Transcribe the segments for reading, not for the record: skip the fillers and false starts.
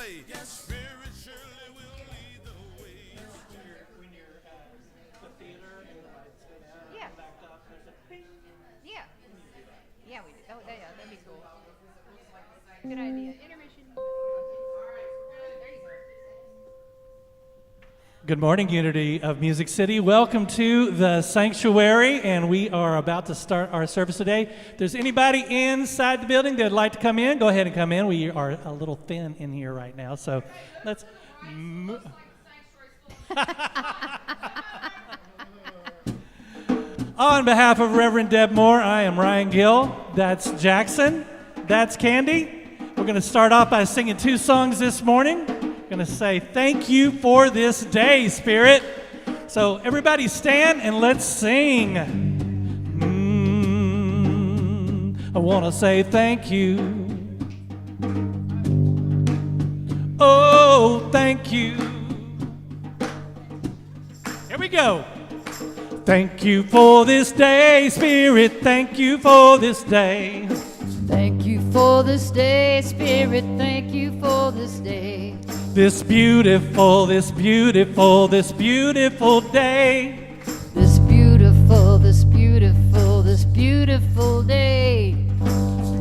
way. Spirit surely will lead the way. When you're at the theater and the lights go down Yeah. and back up, there's a ping. Yeah. Yeah, we do. Oh, yeah, that'd be cool. Good idea. Intermission. There you go. Good morning, Unity of Music City. Welcome to the sanctuary, and we are about to start our service today. If there's anybody inside the building that'd like to come in, go ahead and come in. We are a little thin in here right now, so let's On behalf of Reverend Deb Moore, I am Ryan Gill. That's Jackson. That's Candy. We're going to start off by singing two songs this morning. Going to say thank you for this day, Spirit. So everybody stand and let's sing. I want to say thank you. Oh, thank you. Here we go. Thank you for this day, Spirit. Thank you for this day. Thank you for this day, Spirit. Thank you for this day. This beautiful, this beautiful, this beautiful day. This beautiful, this beautiful, this beautiful day.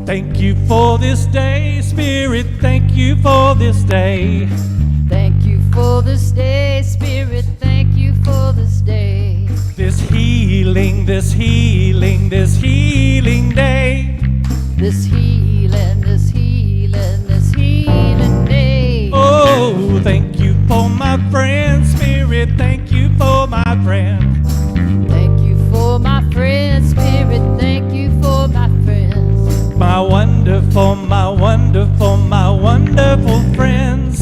Thank you for this day, Spirit. Thank you for this day. Thank you for this day, Spirit. Thank you for this day. This healing, this healing, this healing day. This healing, this healing, this healing day. Oh, thank you for my friend, Spirit. Thank you for my friend. Thank you for my friend, Spirit. Thank you for my friends. My wonderful, my wonderful, my wonderful friends.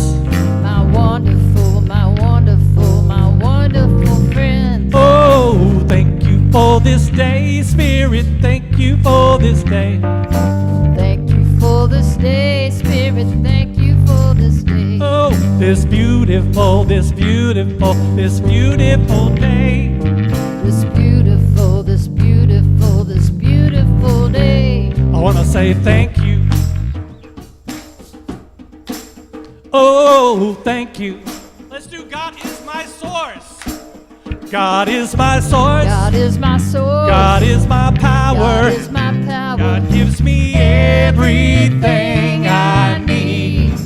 My wonderful, my wonderful, my wonderful friends. Oh, thank you for this day, Spirit. Thank you for this day. Thank you for this day, Spirit. Thank you for this day. Oh, this beautiful, this beautiful, this beautiful day. This beautiful, this beautiful, this beautiful day. I want to say thank you. Oh, thank you. Let's do God is my source. God is my source. God is my source. God is my power. God is my power. God gives me everything I need.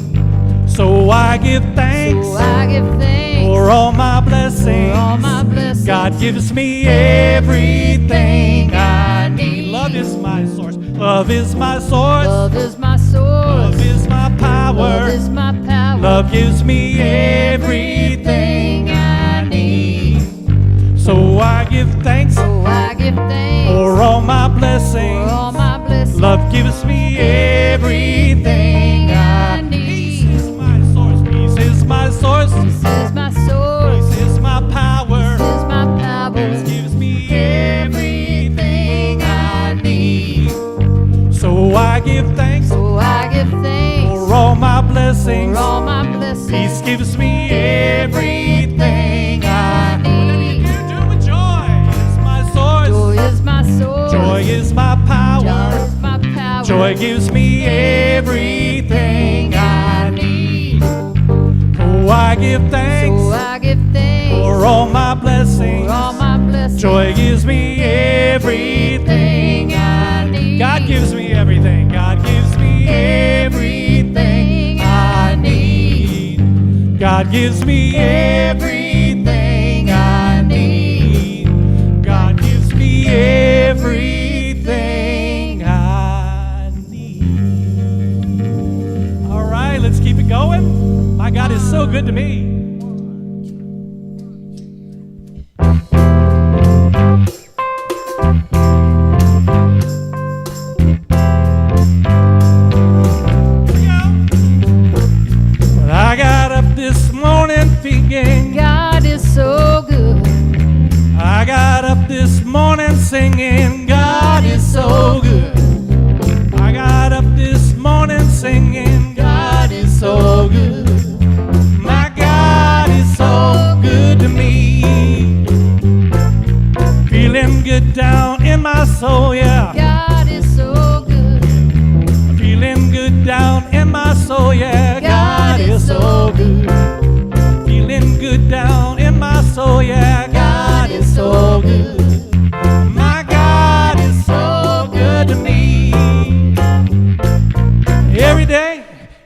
So I give thanks. So I give thanks For all my blessings. for all my blessings. God gives me everything I need. Love is my source. Love is my source. Love is my source. Love is my power. Love is my power. Love gives me everything I need. So I give thanks So I give thanks for all my blessings. for all my blessings. Love gives me everything I need. Peace is my source. Peace is my source. This is my source. Peace is my power. This is my power. Peace gives me everything I need. So I give thanks So I give thanks for all my blessings. for all my blessings. Peace gives me everything I need. Whatever you do, do it with joy. It's my source. Joy is my source. Joy is my power. Joy is my power. Joy gives me everything I need. Oh, I give thanks So I give thanks for all my blessings. for all my blessings. Joy gives me everything I need. God gives me everything. God gives me everything I need. God gives me everything I need. God gives me everything I need. All right, let's keep it going. My God is so good to me. I got up this morning thinking, God is so good. I got up this morning singing, God is so good. I got up this morning singing, God is so good. My God is so good to me. Feeling good down in my soul, yeah. God is so good. Feeling good down in my soul, yeah. God is so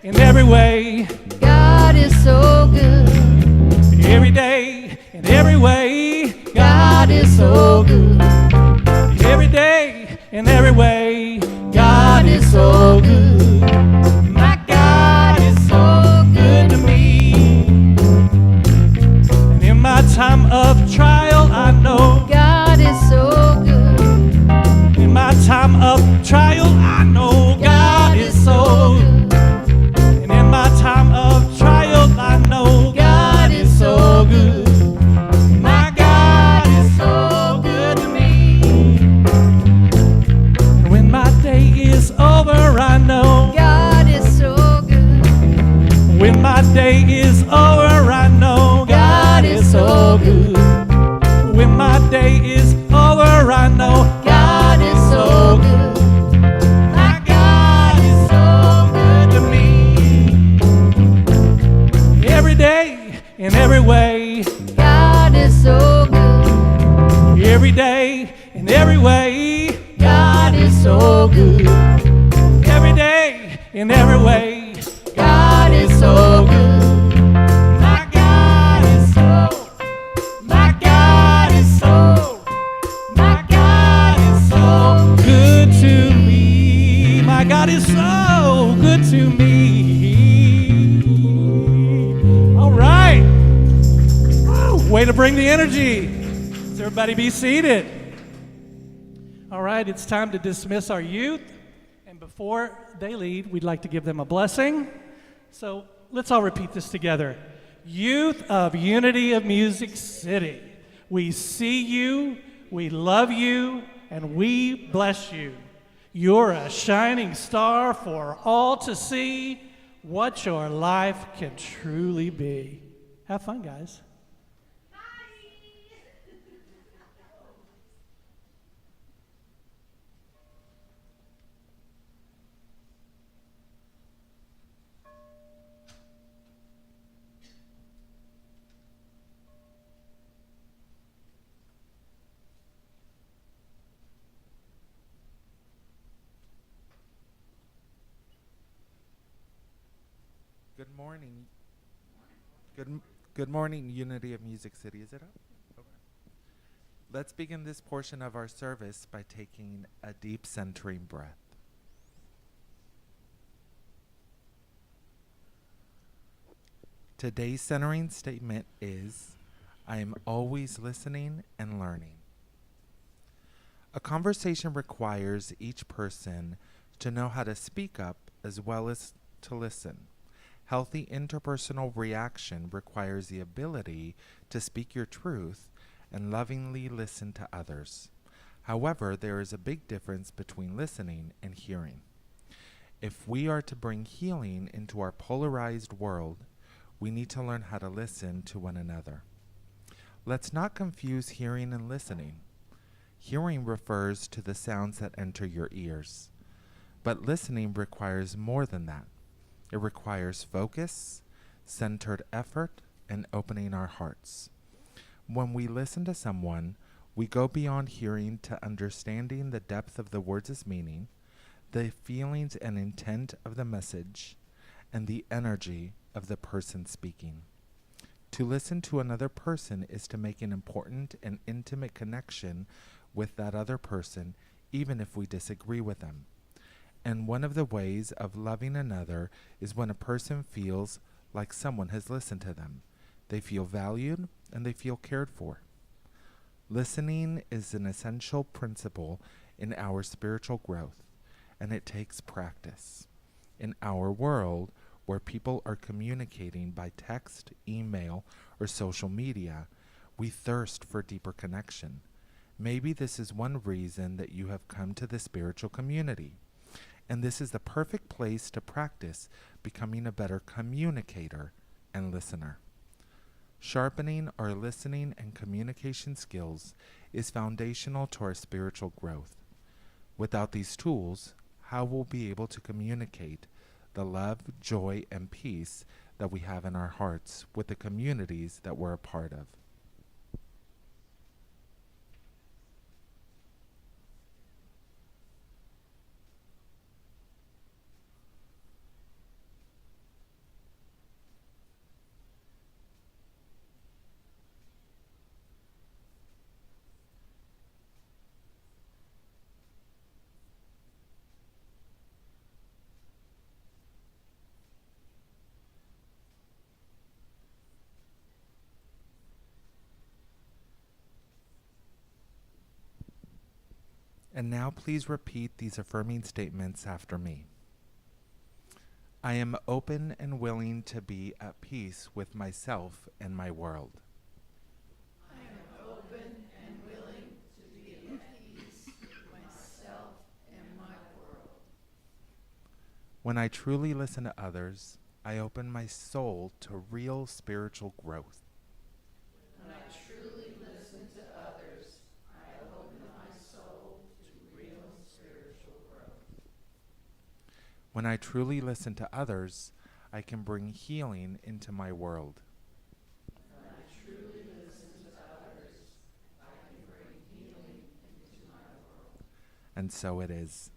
in every way. God is so good. Every day, in every way. God is so good. Every day, in every way. God is so good. My God is so good to me. And in my time of trial, I know God is so good. in my time of trial, I know God is so good. And in my time of trial, I know God is so good. My God is so good to me. And when my day is over, I know God is so good. when my day is over, I know God is so good. When my day is over, I know God is so good. My God is so good to me. Every day, in every way. God is so good. Every day, in every way. God is so good. Every day, in every way. God is so good. My God is so. My God is so. My God is so good to me. My God is so good to me. All right. Woo, way to bring the energy. Let's everybody be seated. All right, it's time to dismiss our youth. And before they leave, we'd like to give them a blessing. So let's all repeat this together. Youth of Unity of Music City, we see you, we love you, and we bless you. You're a shining star for all to see what your life can truly be. Have fun, guys. Good morning. Good morning, Unity of Music City. Is it up? Okay. Let's begin this portion of our service by taking a deep centering breath. Today's centering statement is, I am always listening and learning. A conversation requires each person to know how to speak up as well as to listen. Healthy interpersonal reaction requires the ability to speak your truth and lovingly listen to others. However, there is a big difference between listening and hearing. If we are to bring healing into our polarized world, we need to learn how to listen to one another. Let's not confuse hearing and listening. Hearing refers to the sounds that enter your ears, but listening requires more than that. It requires focus, centered effort, and opening our hearts. When we listen to someone, we go beyond hearing to understanding the depth of the words' meaning, the feelings and intent of the message, and the energy of the person speaking. To listen to another person is to make an important and intimate connection with that other person, even if we disagree with them. And one of the ways of loving another is when a person feels like someone has listened to them. They feel valued and they feel cared for. Listening is an essential principle in our spiritual growth, and it takes practice. In our world, where people are communicating by text, email, or social media, we thirst for deeper connection. Maybe this is one reason that you have come to the spiritual community. And this is the perfect place to practice becoming a better communicator and listener. Sharpening our listening and communication skills is foundational to our spiritual growth. Without these tools, how will we be able to communicate the love, joy, and peace that we have in our hearts with the communities that we're a part of? And now please repeat these affirming statements after me. I am open and willing to be at peace with myself and my world. When I truly listen to others, I open my soul to real spiritual growth. When I truly listen to others, I can bring healing into my world. And so it is.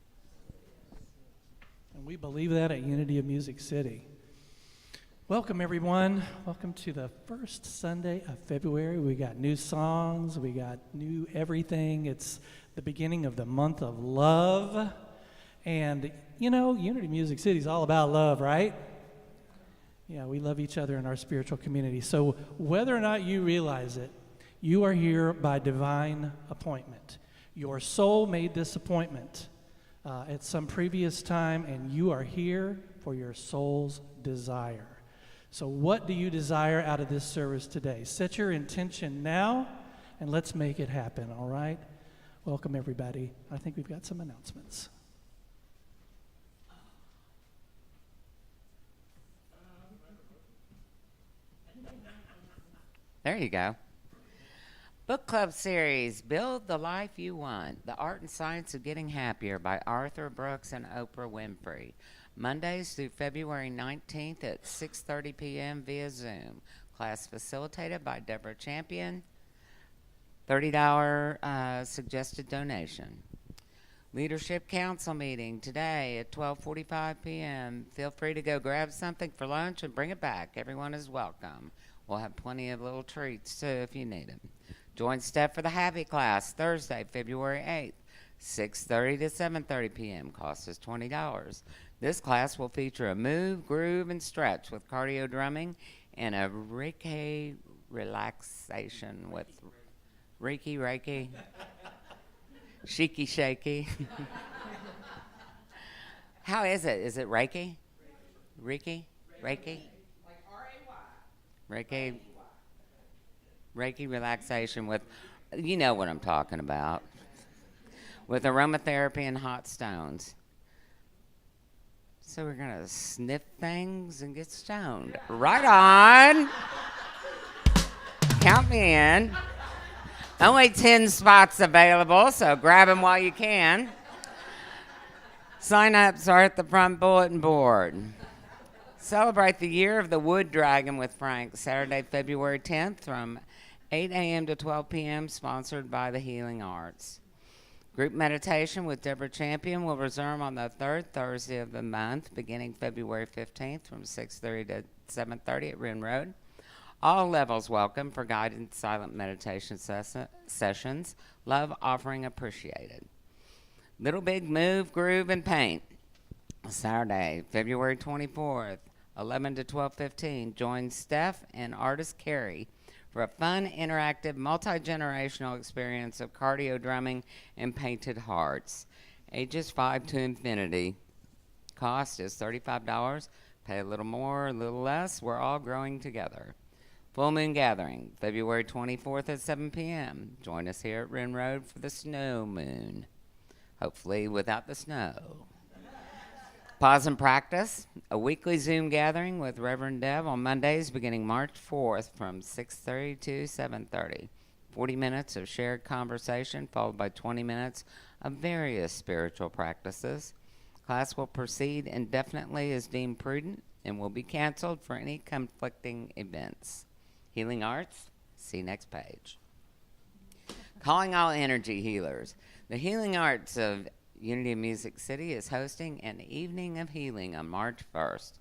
And we believe that at Unity of Music City. Welcome, everyone. Welcome to the first Sunday of February. We got new songs. We got new everything. It's the beginning of the month of love. And, you know, Unity Music City is all about love, right? Yeah, we love each other in our spiritual community. So whether or not you realize it, you are here by divine appointment. Your soul made this appointment at some previous time, and you are here for your soul's desire. So what do you desire out of this service today? Set your intention now, and let's make it happen, all right? Welcome, everybody. I think we've got some announcements. There you go. Book Club Series, Build the Life You Want, The Art and Science of Getting Happier by Arthur Brooks and Oprah Winfrey. Mondays through February 19th at 6:30 p.m. via Zoom. Class facilitated by Deborah Champion. $30 suggested donation. Leadership Council meeting today at 12:45 p.m. Feel free to go grab something for lunch and bring it back. Everyone is welcome. We'll have plenty of little treats, too, if you need them. Join Steph for the Happy Class Thursday, February 8th, 6:30 to 7:30 p.m. Cost is $20. This class will feature a move, groove, and stretch with cardio drumming and a Reiki relaxation with Reiki, Shiki Shaky. How is it? Is it Reiki? Reiki? Reiki relaxation with, you know what I'm talking about, with aromatherapy and hot stones. So we're going to sniff things and get stoned. Right on. Count me in. Only 10 spots available, so grab them while you can. Sign-ups are at the front bulletin board. Celebrate the Year of the Wood Dragon with Frank, Saturday, February 10th from 8 a.m. to 12 p.m., sponsored by the Healing Arts. Group meditation with Deborah Champion will resume on the third Thursday of the month, beginning February 15th from 6:30 to 7:30 at Ren Road. All levels welcome for guided silent meditation sessions. Love offering appreciated. Little Big Move, Groove, and Paint. Saturday, February 24th, 11 to 12:15. Join Steph and artist Carrie for a fun, interactive, multi-generational experience of cardio drumming and painted hearts. Ages 5 to infinity. Cost is $35. Pay a little more, a little less. We're all growing together. Full Moon Gathering, February 24th at 7 p.m. Join us here at Ren Road for the Snow Moon. Hopefully without the snow. Pause and Practice, a weekly Zoom gathering with Reverend Dev on Mondays beginning March 4th from 6:30 to 7:30. 40 minutes of shared conversation followed by 20 minutes of various spiritual practices. Class will proceed indefinitely as deemed prudent and will be canceled for any conflicting events. Healing Arts, see next page. Calling all energy healers. The Healing Arts of Unity of Music City is hosting an evening of healing on March 1st.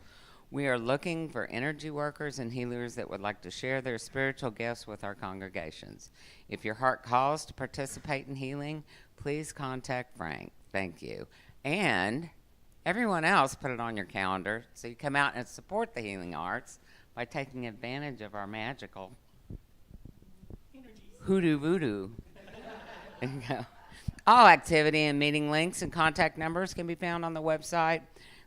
We are looking for energy workers and healers that would like to share their spiritual gifts with our congregations. If your heart calls to participate in healing, please contact Frank. Thank you. And everyone else, put it on your calendar so you come out and support the Healing Arts by taking advantage of our magical hoodoo voodoo. There you go. All activity and meeting links and contact numbers can be found on the website,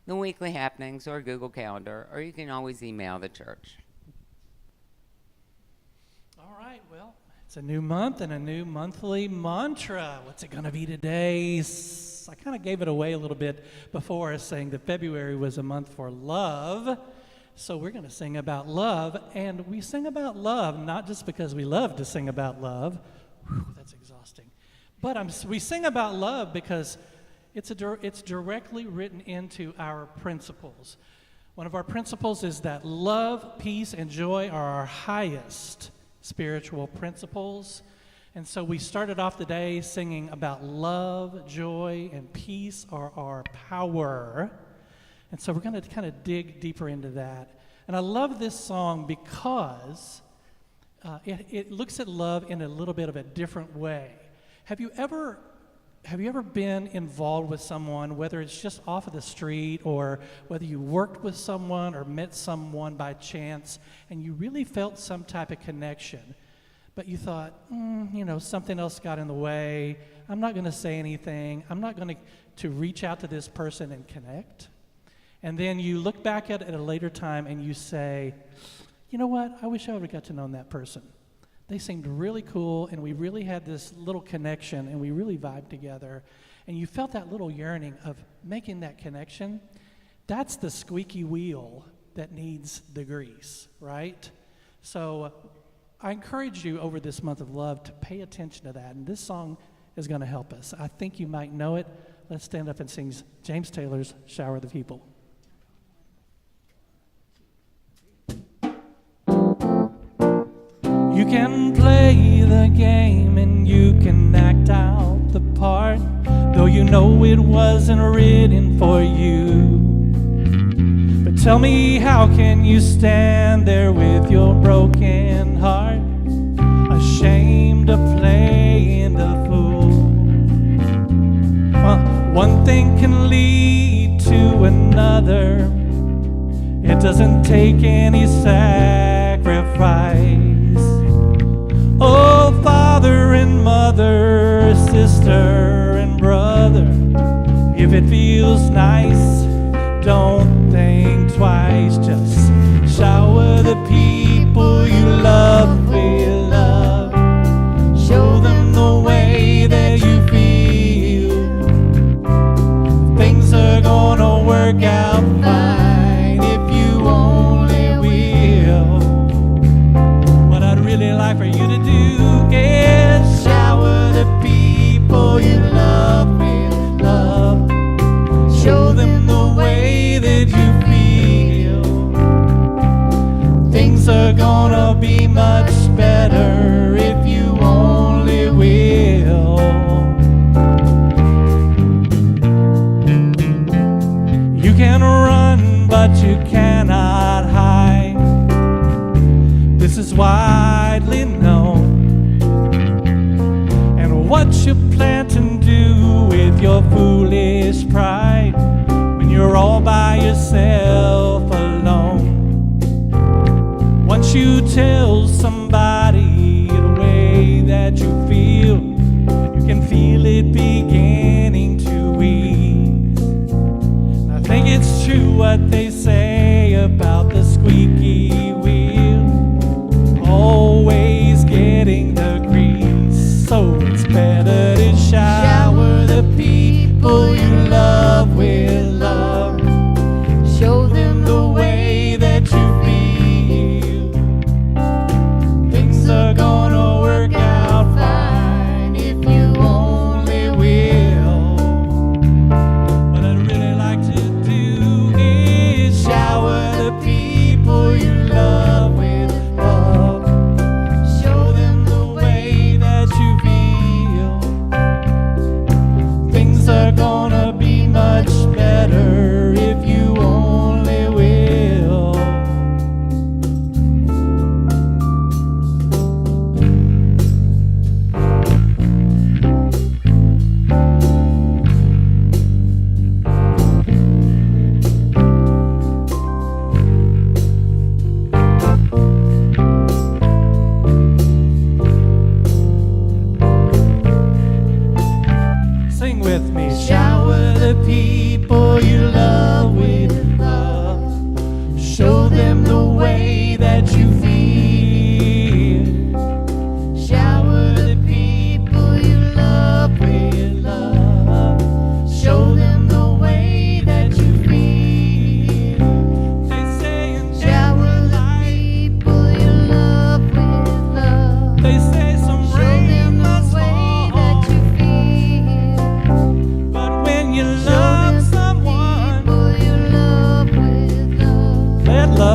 the weekly happenings, or Google Calendar, or you can always email the church. All right, well, it's a new month and a new monthly mantra. What's it going to be today? I kind of gave it away a little bit before, saying that February was a month for love. So we're going to sing about love, and we sing about love not just because we love to sing about love. Whew, that's exhausting. But we sing about love because it's directly written into our principles. One of our principles is that love, peace, and joy are our highest spiritual principles. And so we started off the day singing about love, joy, and peace are our power. And so we're going to kind of dig deeper into that. And I love this song because it looks at love in a little bit of a different way. Have you ever been involved with someone, whether it's just off of the street or whether you worked with someone or met someone by chance, and you really felt some type of connection, but you thought, something else got in the way. I'm not going to say anything. I'm not going to reach out to this person and connect. And then you look back at it at a later time and you say, you know what? I wish I would have got to know that person. They seemed really cool, and we really had this little connection, and we really vibed together. And you felt that little yearning of making that connection. That's the squeaky wheel that needs the grease, right? So I encourage you over this month of love to pay attention to that. And this song is going to help us. I think you might know it. Let's stand up and sing James Taylor's Shower the People. You can play the game and you can act out the part, though you know it wasn't written for you. But tell me, how can you stand there with your broken heart, ashamed of playing the fool? One thing can lead to another. It doesn't take any sacrifice. Oh, father and mother, sister and brother, if it feels nice, don't think twice. Just shower the people you love with love. Show them the way that you feel. Things are gonna work out fine if you only will. What I'd really like for you to do is shower the people you love with love. Show them the way that you feel. Things are gonna be much better if you only will. You can run, but you cannot hide. This is widely known. And what you plan to do with your foolish pride when you're all by yourself alone? Once you tell somebody the way that you feel, you can feel it beginning to ease. And I think it's true what they say about the squeaky wheel always getting the grease. So it's better to shower the people you love with love. Show them the way that you feel. Things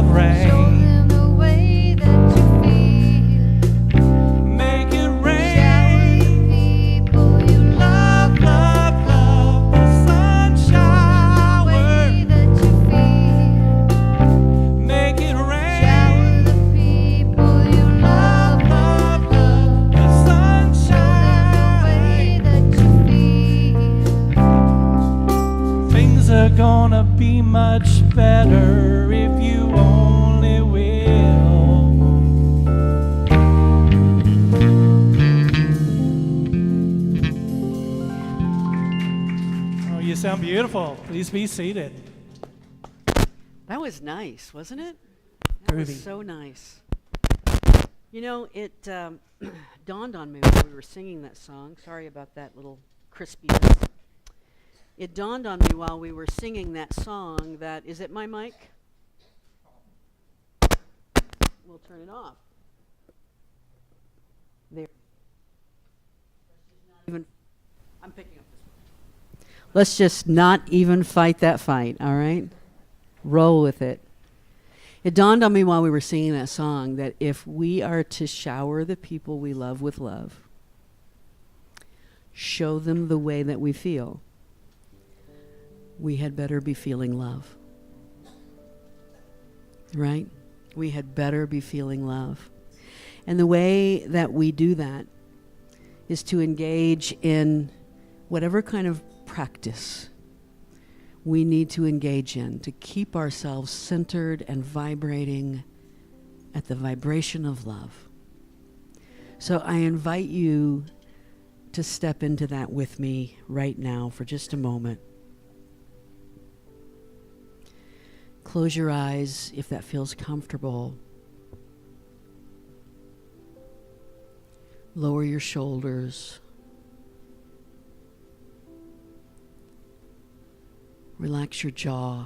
love Show rain. them the way that you feel. Make it Shower rain. the people you Love, love. love, love, the sun The shower. way that you feel. Make it Shower rain. the people you love. Love, love, the sun Show them the way shine. that you feel. Things are gonna be much better if you only will. Oh, you sound beautiful. Please be seated. That was nice, wasn't it? That Groovy. was so nice. You know, it dawned on me when we were singing that song. Sorry about that little crispiness. It dawned on me while we were singing that song that, is it my mic? We'll turn it off. There. Even, I'm picking up this one. Let's just not even fight that fight, all right? Roll with it. It dawned on me while we were singing that song that if we are to shower the people we love with love, show them the way that we feel, we had better be feeling love. Right? We had better be feeling love. And the way that we do that is to engage in whatever kind of practice we need to engage in to keep ourselves centered and vibrating at the vibration of love. So I invite you to step into that with me right now for just a moment. Close your eyes if that feels comfortable. Lower your shoulders. Relax your jaw.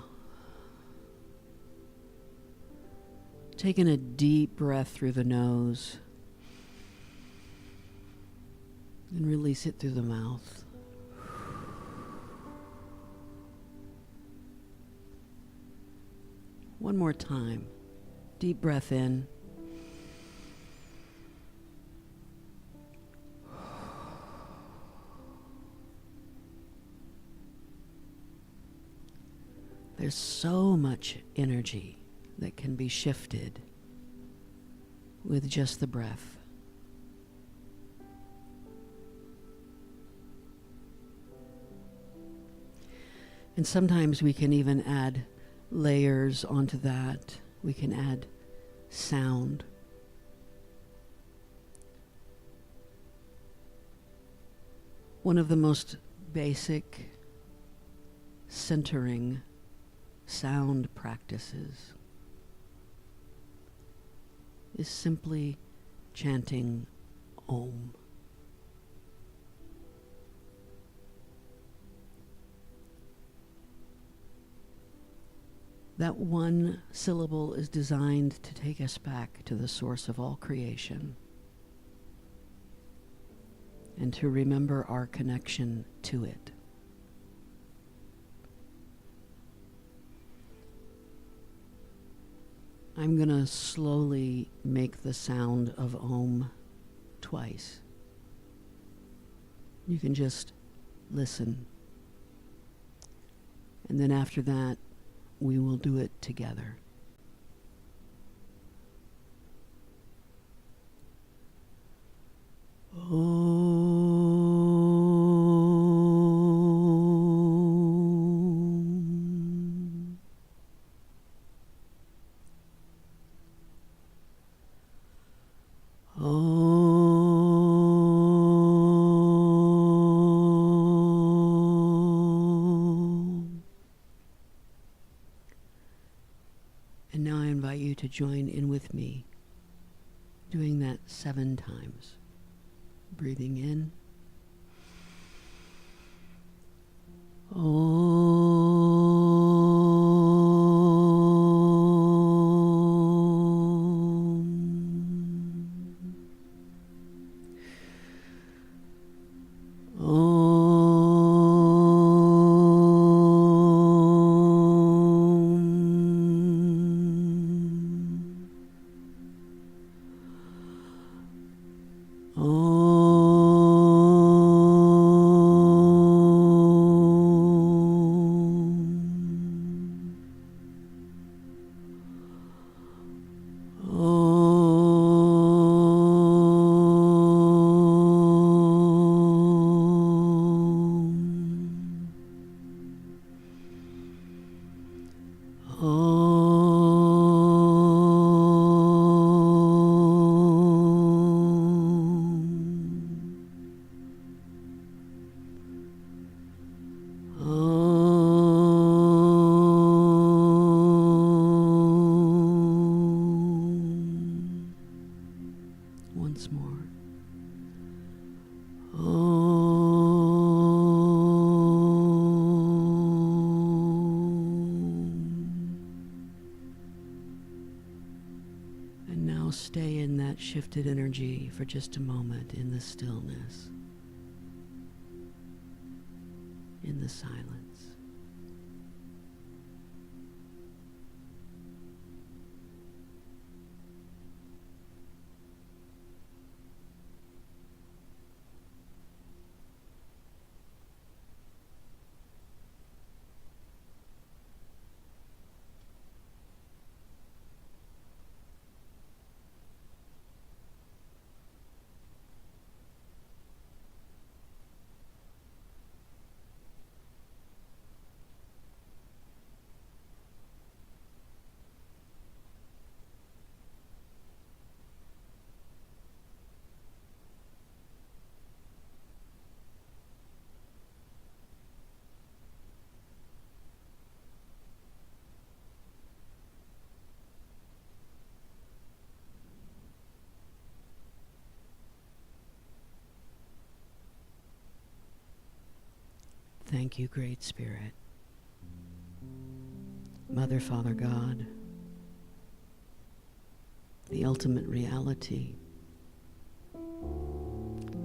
Taking a deep breath through the nose and release it through the mouth. One more time. Deep breath in. There's so much energy that can be shifted with just the breath. And sometimes we can even add layers onto that. We can add sound. One of the most basic centering sound practices is simply chanting Om. That one syllable is designed to take us back to the source of all creation and to remember our connection to it. I'm going to slowly make the sound of Om twice. You can just listen. And then after that, we will do it together. Om. Om. And now I invite you to join in with me, doing that 7 times. Breathing in. once more. And now stay in that shifted energy for just a moment in the stillness, in the silence. Thank you, Great Spirit. Mother, Father, God, the ultimate reality,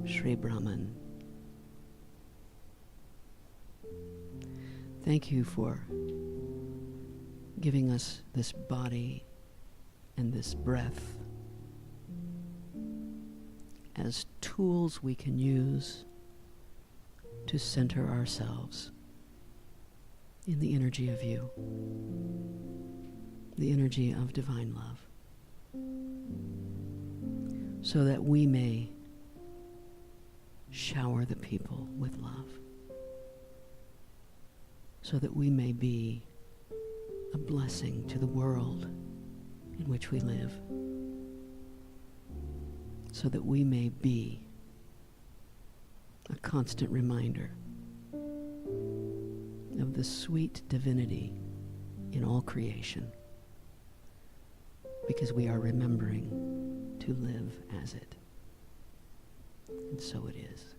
Sri Brahman. Thank you for giving us this body and this breath as tools we can use to center ourselves in the energy of you, the energy of divine love, so that we may shower the people with love, so that we may be a blessing to the world in which we live, so that we may be a constant reminder of the sweet divinity in all creation, because we are remembering to live as it. And so it is.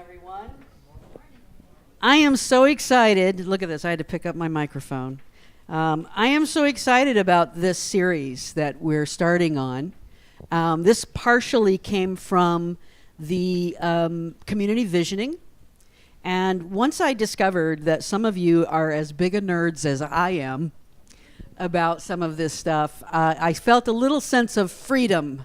everyone. I am so excited. Look at this. I had to pick up my microphone. I am so excited about this series that we're starting on. This partially came from the community visioning. And once I discovered that some of you are as big a nerds as I am about some of this stuff, I felt a little sense of freedom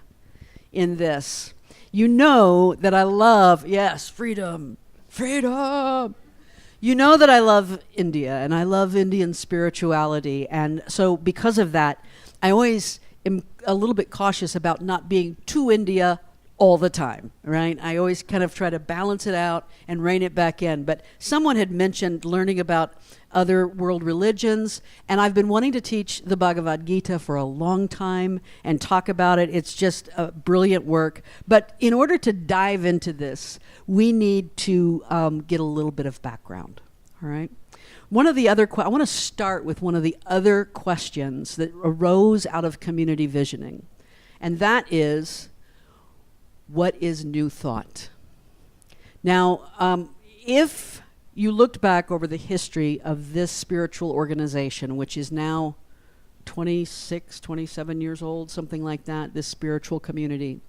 in this. You know that I love, yes, freedom. You know that I love India and I love Indian spirituality. And so because of that, I always am a little bit cautious about not being too India all the time, right? I always kind of try to balance it out and rein it back in. But someone had mentioned learning about other world religions, and I've been wanting to teach the Bhagavad Gita for a long time and talk about it. It's just a brilliant work. But in order to dive into this, we need to get a little bit of background, all right? One of the other, I want to start with one of the other questions that arose out of community visioning, and that is, what is New Thought? Now, if you looked back over the history of this spiritual organization, which is now 26, 27 years old, something like that, this spiritual community,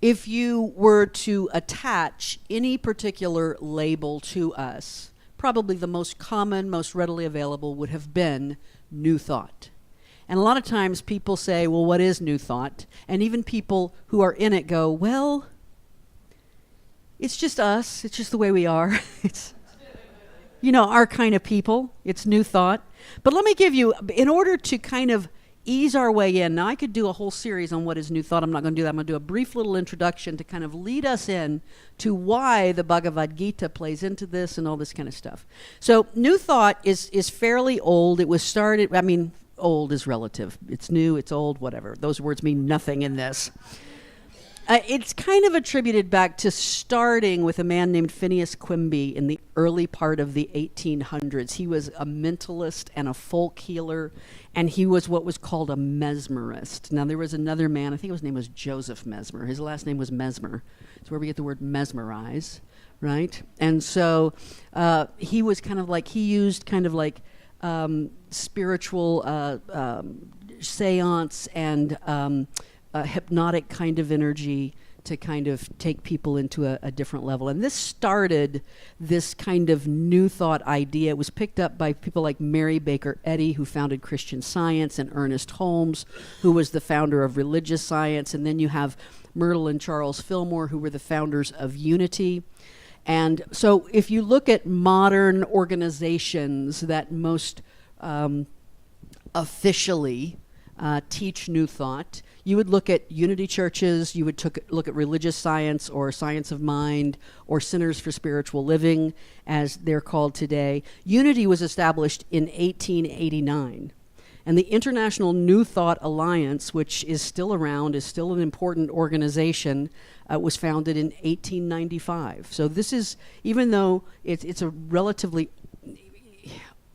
if you were to attach any particular label to us, probably the most common, most readily available would have been New Thought. And a lot of times people say, well, what is New Thought? And even people who are in it go, well, it's just us. It's just the way we are. It's, our kind of people. It's New Thought. But let me give you, in order to kind of ease our way in, now I could do a whole series on what is New Thought. I'm not going to do that. I'm going to do a brief little introduction to kind of lead us in to why the Bhagavad Gita plays into this and all this kind of stuff. So New Thought is fairly old. It was started, old is relative. It's new, it's old, whatever. Those words mean nothing in this. It's kind of attributed back to starting with a man named Phineas Quimby in the early part of the 1800s. He was a mentalist and a folk healer, and he was what was called a mesmerist. Now, there was another man, I think his name was Joseph Mesmer. His last name was Mesmer. It's where we get the word mesmerize, right? And so he was kind of like, he used kind of like spiritual seance and hypnotic kind of energy to kind of take people into a different level. And this started this kind of New Thought idea. It was picked up by people like Mary Baker Eddy, who founded Christian Science, and Ernest Holmes, who was the founder of religious science. And then you have Myrtle and Charles Fillmore, who were the founders of Unity. And so if you look at modern organizations that most officially teach New Thought, you would look at unity churches, you would look at religious science or science of mind or centers for spiritual living, as they're called today. Unity was established in 1889. And the International New Thought Alliance, which is still around, is still an important organization, was founded in 1895. So this is, even though it's a relatively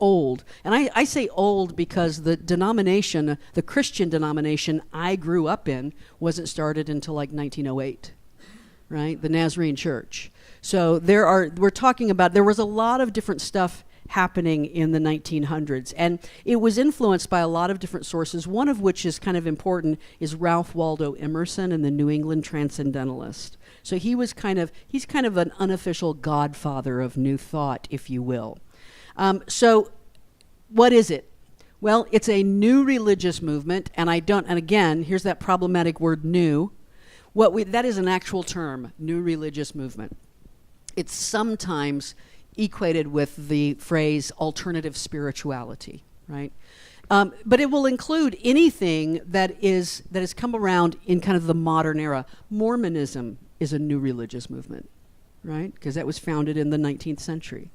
old, and I say old because the denomination, the Christian denomination I grew up in, wasn't started until like 1908, right? The Nazarene Church. So we're talking about, there was a lot of different stuff happening in the 1900s, and it was influenced by a lot of different sources, one of which is kind of important is Ralph Waldo Emerson and the New England Transcendentalist. So he's kind of an unofficial godfather of New Thought, if you will. So what is it? Well, it's a new religious movement, and again, here's that problematic word new. That is an actual term, new religious movement. It's sometimes equated with the phrase alternative spirituality, right? But it will include anything that has come around in kind of the modern era. Mormonism is a new religious movement, right? Because that was founded in the 19th century.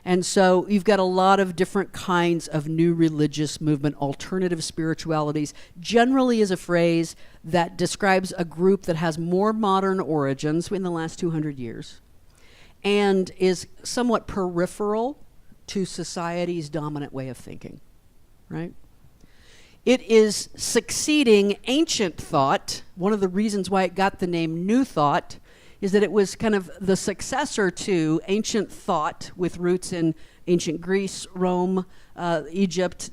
And so you've got a lot of different kinds of new religious movement. Alternative spiritualities generally is a phrase that describes a group that has more modern origins in the last 200 years and is somewhat peripheral to society's dominant way of thinking, right? It is succeeding ancient thought. One of the reasons why it got the name New Thought is that it was kind of the successor to ancient thought with roots in ancient Greece, Rome, Egypt,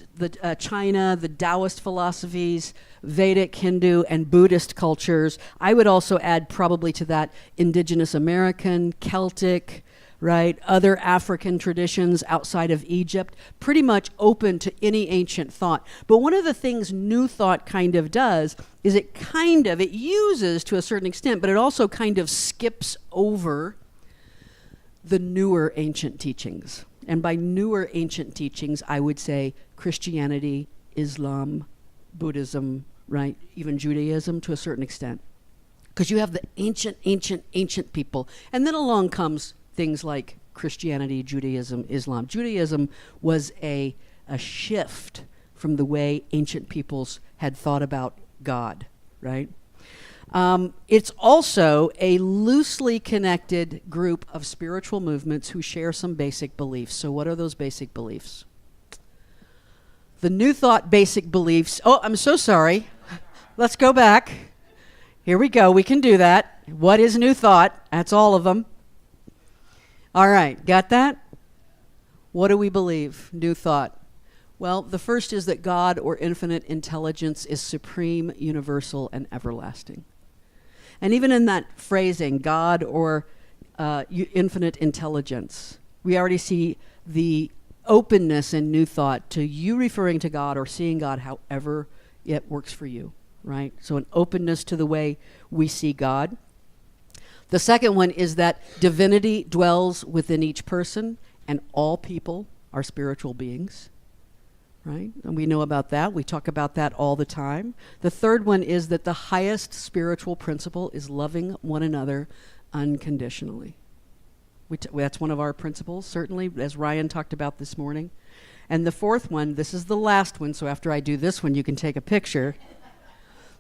China, the Taoist philosophies, Vedic, Hindu, and Buddhist cultures. I would also add probably to that indigenous American, Celtic, right, other African traditions outside of Egypt, pretty much open to any ancient thought. But one of the things New Thought kind of does is it uses to a certain extent, but it also kind of skips over the newer ancient teachings. And by newer ancient teachings, I would say Christianity, Islam, Buddhism, right, even Judaism to a certain extent. Because you have the ancient people. And then along comes things like Christianity, Judaism, Islam. Judaism was a shift from the way ancient peoples had thought about God, right? It's also a loosely connected group of spiritual movements who share some basic beliefs. So what are those basic beliefs? The New Thought basic beliefs. Oh, I'm so sorry. Let's go back. Here we go. We can do that. What is New Thought? That's all of them. All right. Got that? What do we believe? New Thought. Well, the first is that God or infinite intelligence is supreme, universal, and everlasting. And even in that phrasing, God or infinite intelligence, we already see the openness in New Thought to you referring to God or seeing God however it works for you, right? So an openness to the way we see God. The second one is that divinity dwells within each person and all people are spiritual beings. Right? And we know about that. We talk about that all the time. The third one is that the highest spiritual principle is loving one another unconditionally. That's one of our principles, certainly, as Ryan talked about this morning. And the fourth one, this is the last one, so after I do this one, you can take a picture.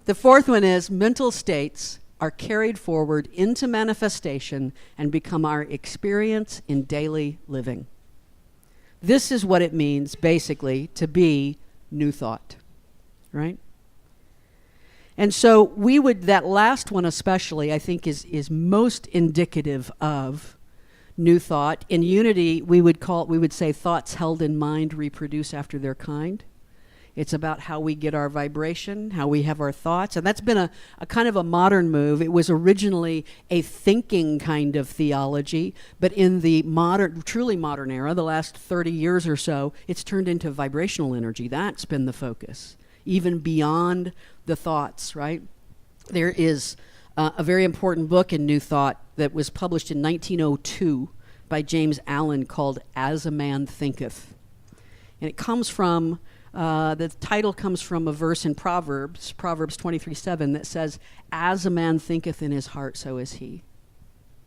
The fourth one is mental states are carried forward into manifestation and become our experience in daily living. This is what it means, basically, to be New Thought, right? And so that last one especially, I think, is most indicative of New Thought. In Unity, we would say thoughts held in mind reproduce after their kind. It's about how we get our vibration, how we have our thoughts. And that's been a kind of a modern move. It was originally a thinking kind of theology, but in the truly modern era, the last 30 years or so, it's turned into vibrational energy. That's been the focus, even beyond the thoughts, right? There is a very important book in New Thought that was published in 1902 by James Allen called As a Man Thinketh. And it comes from... the title comes from a verse in Proverbs 23:7 that says, as a man thinketh in his heart, so is he.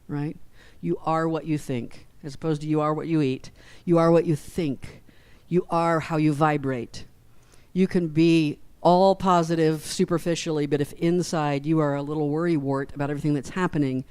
Right? You are what you think, as opposed to you are what you eat. You are what you think. You are how you vibrate. You can be all positive superficially, but if inside you are a little worrywart about everything that's happening,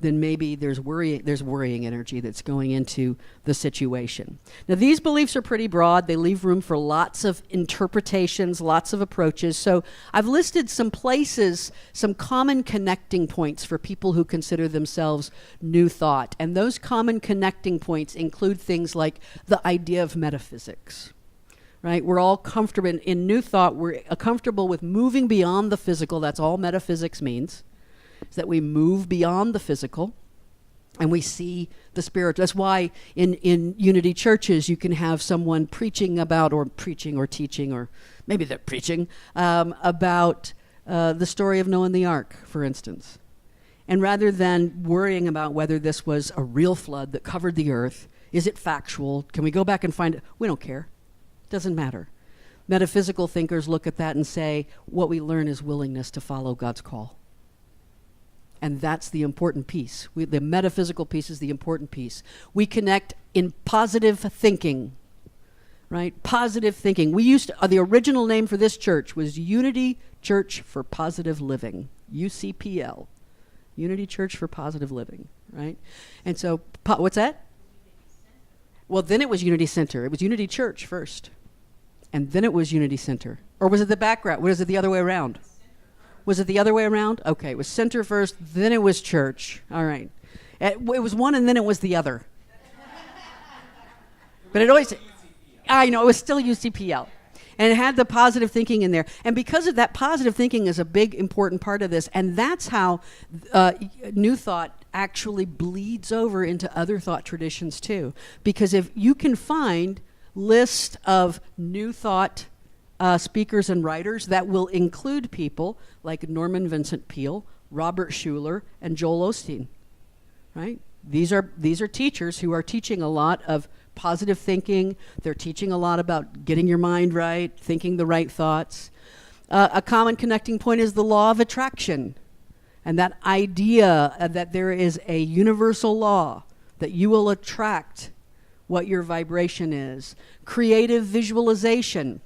then maybe there's worrying energy that's going into the situation. Now, these beliefs are pretty broad. They leave room for lots of interpretations, lots of approaches. So I've listed some places, some common connecting points for people who consider themselves New Thought. And those common connecting points include things like the idea of metaphysics. Right? We're all comfortable in New Thought. We're comfortable with moving beyond the physical. That's all metaphysics means. Is that we move beyond the physical and we see the spirit. That's why in Unity churches you can have someone preaching or teaching, or maybe they're preaching, about the story of Noah and the Ark, for instance. And rather than worrying about whether this was a real flood that covered the earth, is it factual? Can we go back and find it? We don't care. It doesn't matter. Metaphysical thinkers look at that and say, what we learn is willingness to follow God's call. And that's the important piece. The metaphysical piece is the important piece. We connect in positive thinking, right? Positive thinking. The original name for this church was Unity Church for Positive Living, UCPL, Unity Church for Positive Living, right? And so, what's that? Well, then it was Unity Center. It was Unity Church first, and then it was Unity Center. Or was it the background? Was it the other way around? Was it the other way around? Okay, it was center first, then it was church. All right. It was one and then it was the other. But it always, I know, it was still UCPL. And it had the positive thinking in there. And because of that, positive thinking is a big, important part of this. And that's how New Thought actually bleeds over into other thought traditions too. Because if you can find lists of New Thought speakers and writers that will include people like Norman Vincent Peale, Robert Schuller, and Joel Osteen, right? These are teachers who are teaching a lot of positive thinking. They're teaching a lot about getting your mind right, thinking the right thoughts. A common connecting point is the law of attraction. And that idea that there is a universal law that you will attract what your vibration is. Creative visualization.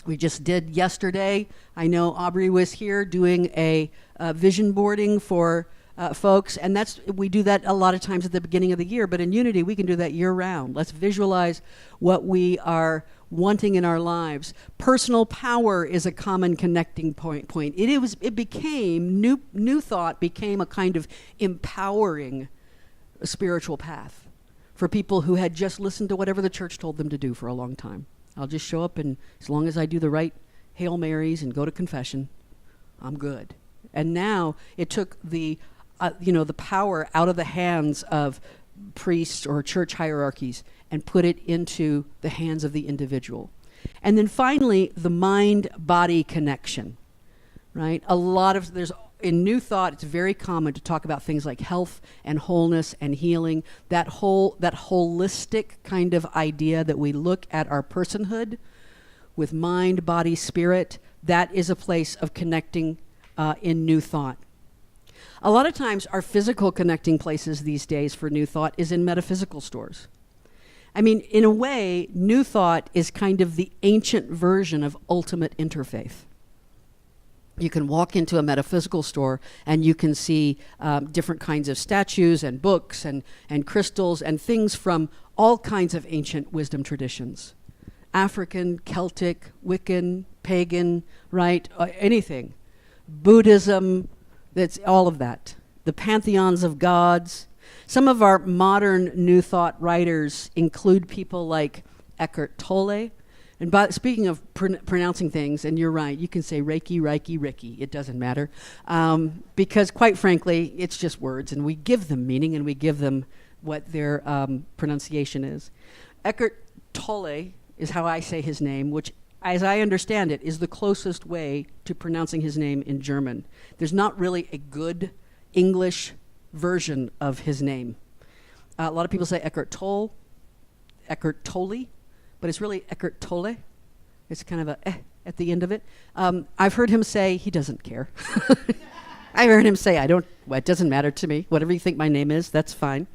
We just did yesterday. I know Aubrey was here doing a vision boarding for folks, and we do that a lot of times at the beginning of the year, but in Unity we can do that year round. Let's visualize what we are wanting in our lives. Personal power is a common connecting point. It became, New Thought became a kind of empowering spiritual path for people who had just listened to whatever the church told them to do for a long time. I'll just show up, and as long as I do the right Hail Marys and go to confession, I'm good. And now it took the power out of the hands of priests or church hierarchies and put it into the hands of the individual. And then finally, the mind-body connection, right? In New Thought, it's very common to talk about things like health and wholeness and healing, that holistic kind of idea that we look at our personhood with mind, body, spirit. That is a place of connecting in New Thought. A lot of times our physical connecting places these days for New Thought is in metaphysical stores. I mean, in a way, New Thought is kind of the ancient version of ultimate interfaith. You can walk into a metaphysical store and you can see different kinds of statues and books and crystals and things from all kinds of ancient wisdom traditions. African, Celtic, Wiccan, pagan, right? Anything. Buddhism, that's all of that. The pantheons of gods. Some of our modern New Thought writers include people like Eckhart Tolle. And speaking of pronouncing things, and you're right, you can say Reiki, Ricky. It doesn't matter. Because quite frankly, it's just words, and we give them meaning, and we give them what their pronunciation is. Eckhart Tolle is how I say his name, which, as I understand it, is the closest way to pronouncing his name in German. There's not really a good English version of his name. A lot of people say Eckhart Tolle, but it's really Eckhart Tolle. It's kind of a at the end of it. I've heard him say he doesn't care. I've heard him say, it doesn't matter to me. Whatever you think my name is, that's fine.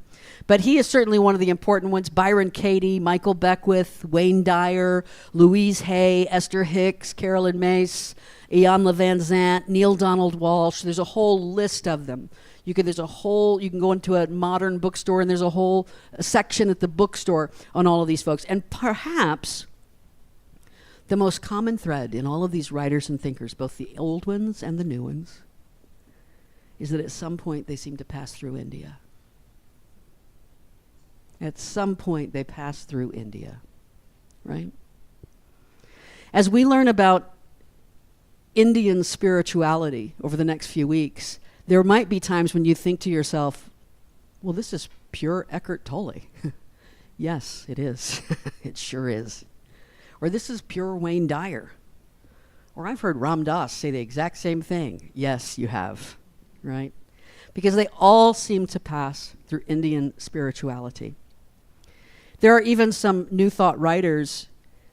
But he is certainly one of the important ones. Byron Katie, Michael Beckwith, Wayne Dyer, Louise Hay, Esther Hicks, Carolyn Mace, Ian Van Zant, Neil Donald Walsh. There's a whole list of them. You can go into a modern bookstore and there's a whole section at the bookstore on all of these folks. And perhaps the most common thread in all of these writers and thinkers, both the old ones and the new ones, is that at some point they seem to pass through India. At some point they pass through India, right? As we learn about Indian spirituality over the next few weeks, there might be times when you think to yourself, well, this is pure Eckhart Tolle. Yes, it is. It sure is. Or this is pure Wayne Dyer. Or I've heard Ram Dass say the exact same thing. Yes, you have, right? Because they all seem to pass through Indian spirituality. There are even some New Thought writers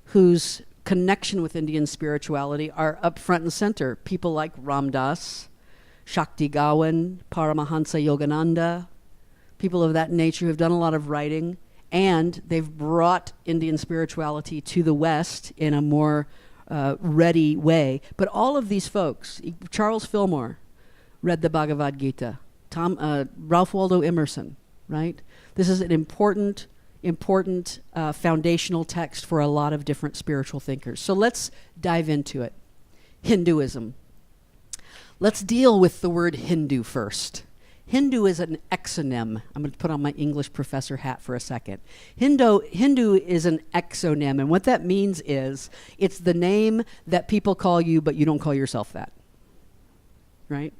whose connection with Indian spirituality are up front and center. People like Ram Dass, Shakti Gawain, Paramahansa Yogananda, people of that nature who have done a lot of writing, and they've brought Indian spirituality to the West in a more ready way. But all of these folks, Charles Fillmore read the Bhagavad Gita, Ralph Waldo Emerson, right? This is an important foundational text for a lot of different spiritual thinkers. So let's dive into it. Hinduism. Let's deal with the word Hindu first. Hindu is an exonym. I'm going to put on my English professor hat for a second. Hindu is an exonym, and what that means is it's the name that people call you, but you don't call yourself that. Right?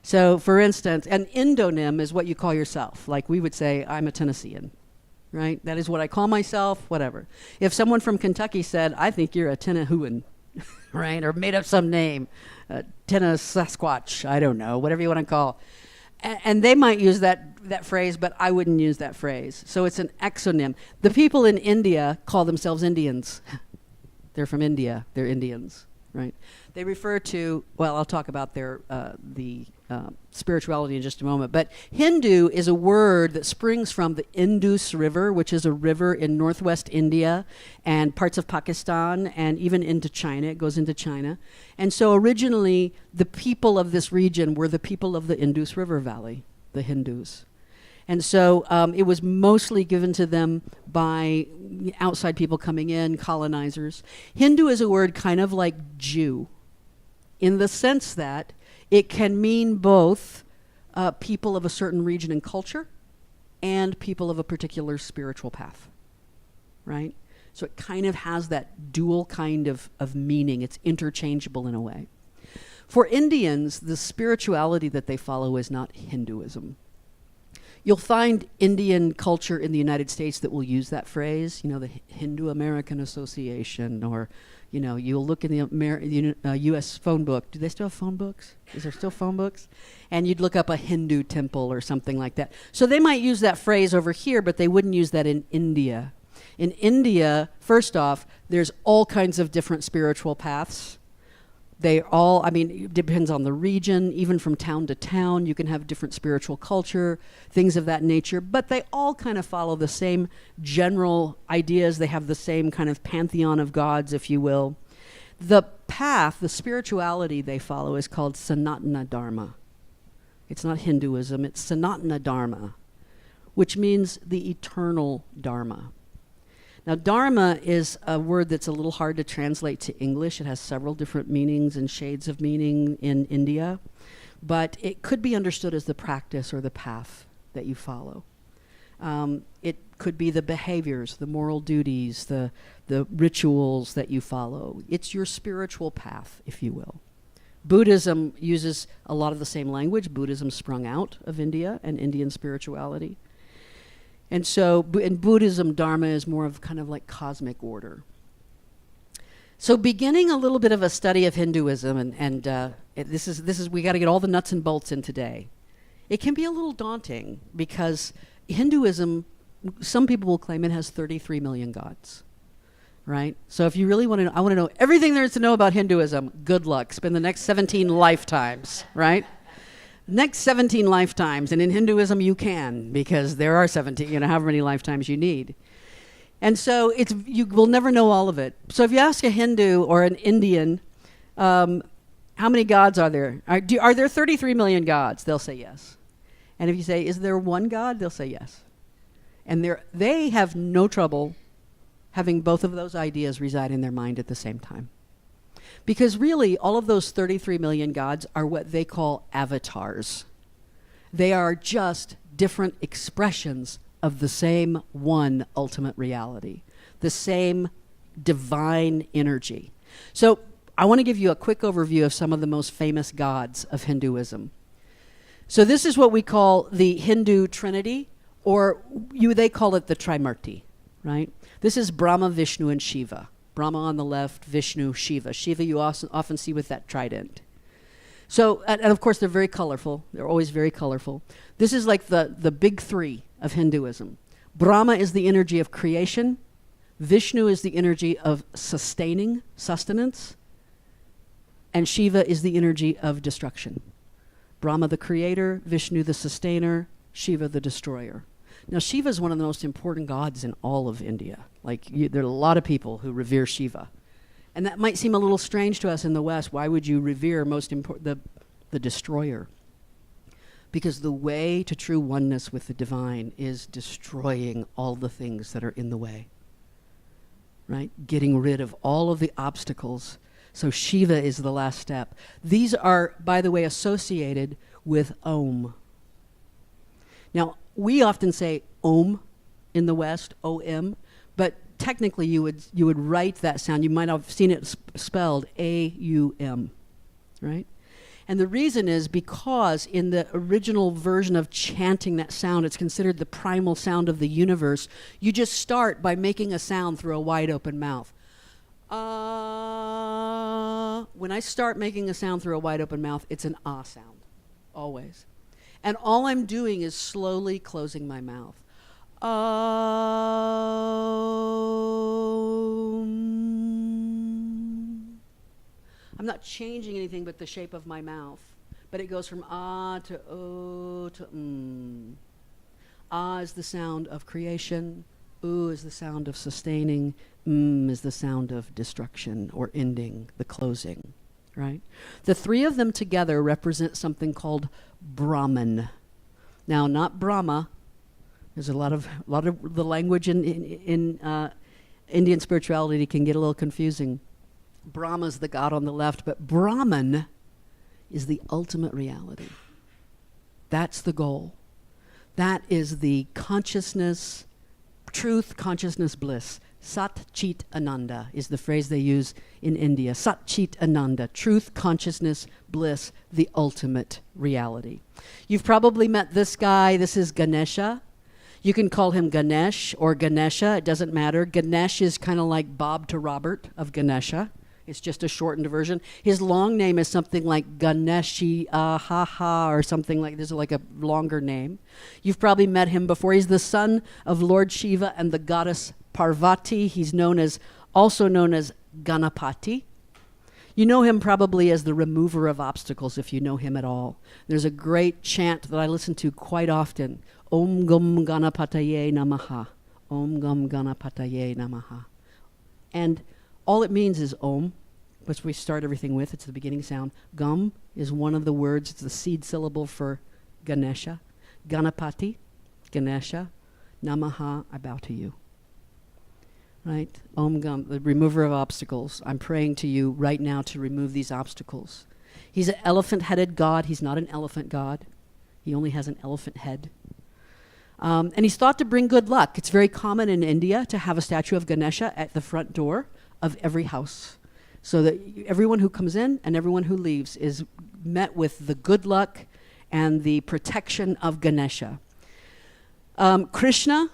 So, for instance, an endonym is what you call yourself. Like we would say, I'm a Tennessean. Right? That is what I call myself, whatever. If someone from Kentucky said, I think you're a Tennehuan, right? Or made up some name, Sasquatch, I don't know, whatever you want to call. And they might use that phrase, but I wouldn't use that phrase. So it's an exonym. The people in India call themselves Indians. They're from India. They're Indians, right? They refer to, well, I'll talk about their spirituality in just a moment. But Hindu is a word that springs from the Indus River, which is a river in northwest India and parts of Pakistan and even into China. It goes into China. And so originally, the people of this region were the people of the Indus River Valley, the Hindus. And so it was mostly given to them by outside people coming in, colonizers. Hindu is a word kind of like Jew, in the sense that it can mean both people of a certain region and culture and people of a particular spiritual path, right? So it kind of has that dual kind of meaning. It's interchangeable in a way. For Indians, the spirituality that they follow is not Hinduism. You'll find Indian culture in the United States that will use that phrase, you know, the Hindu American Association, or, you know, you'll look in the U.S. phone book. Do they still have phone books? Is there still phone books? And you'd look up a Hindu temple or something like that. So they might use that phrase over here, but they wouldn't use that in India. In India, first off, there's all kinds of different spiritual paths. They all, I mean, it depends on the region. Even from town to town, you can have different spiritual culture, things of that nature. But they all kind of follow the same general ideas. They have the same kind of pantheon of gods, if you will. The path, the spirituality they follow is called Sanatana Dharma. It's not Hinduism, it's Sanatana Dharma, which means the eternal Dharma. Now, dharma is a word that's a little hard to translate to English. It has several different meanings and shades of meaning in India, but it could be understood as the practice or the path that you follow. It could be the behaviors, the moral duties, the rituals that you follow. It's your spiritual path, if you will. Buddhism uses a lot of the same language. Buddhism sprung out of India and Indian spirituality. And so in Buddhism, Dharma is more of kind of like cosmic order. So beginning a little bit of a study of Hinduism, this is we got to get all the nuts and bolts in today. It can be a little daunting because Hinduism, some people will claim it has 33 million gods, right? So if you really want to know, I want to know everything there is to know about Hinduism, good luck. Spend the next 17 lifetimes, right? Next 17 lifetimes, and in Hinduism you can, because there are 17, however many lifetimes you need. And so you will never know all of it. So if you ask a Hindu or an Indian, how many gods are there? Are there 33 million gods? They'll say yes. And if you say, is there one God? They'll say yes. And they have no trouble having both of those ideas reside in their mind at the same time. Because really, all of those 33 million gods are what they call avatars. They are just different expressions of the same one ultimate reality, the same divine energy. So I want to give you a quick overview of some of the most famous gods of Hinduism. So this is what we call the Hindu Trinity, or they call it the Trimurti, right? This is Brahma, Vishnu, and Shiva. Brahma on the left, Vishnu, Shiva. Shiva you often see with that trident. So, and of course, they're very colorful. They're always very colorful. This is like the big three of Hinduism. Brahma is the energy of creation. Vishnu is the energy of sustaining, sustenance. And Shiva is the energy of destruction. Brahma the creator, Vishnu the sustainer, Shiva the destroyer. Now, Shiva is one of the most important gods in all of India. There are a lot of people who revere Shiva. And that might seem a little strange to us in the West. Why would you revere the destroyer? Because the way to true oneness with the divine is destroying all the things that are in the way, right? Getting rid of all of the obstacles So Shiva is the last step. These are, by the way, associated with Om. Now, we often say Om in the West, O-M, but technically you would write that sound. You might have seen it spelled A-U-M, right? And the reason is because in the original version of chanting that sound, it's considered the primal sound of the universe. You just start by making a sound through a wide open mouth. When I start making a sound through a wide open mouth, it's an ah sound, always. And all I'm doing is slowly closing my mouth. I'm not changing anything but the shape of my mouth. But it goes from ah to oh to Ah is the sound of creation. Oo is the sound of sustaining. Is the sound of destruction or ending, the closing, right? The three of them together represent something called Brahman. Now, not Brahma. There's a lot of the language in Indian spirituality can get a little confusing. Brahma's the god on the left, but Brahman is the ultimate reality. That's the goal. That is the consciousness, truth, consciousness, bliss. Sat Chit Ananda is the phrase they use in India. Sat Chit Ananda, truth, consciousness, bliss, the ultimate reality. You've probably met this guy. This is Ganesha. You can call him Ganesh or Ganesha. It doesn't matter. Ganesh is kind of like Bob to Robert of Ganesha. It's just a shortened version. His long name is something like Ganeshi Haha or something like this, like a longer name. You've probably met him before. He's the son of Lord Shiva and the goddess Parvati. He's also known as Ganapati. You know him probably as the remover of obstacles if you know him at all. There's a great chant that I listen to quite often. Om Gam Ganapataye Namaha. Om Gam Ganapataye Namaha. And all it means is Om, which we start everything with. It's the beginning sound. Gam is one of the words. It's the seed syllable for Ganesha. Ganapati, Ganesha, Namaha, I bow to you. Right? Om Gam, the remover of obstacles. I'm praying to you right now to remove these obstacles. He's an elephant-headed god. He's not an elephant god. He only has an elephant head. And he's thought to bring good luck. It's very common in India to have a statue of Ganesha at the front door of every house, so that everyone who comes in and everyone who leaves is met with the good luck and the protection of Ganesha. Krishna,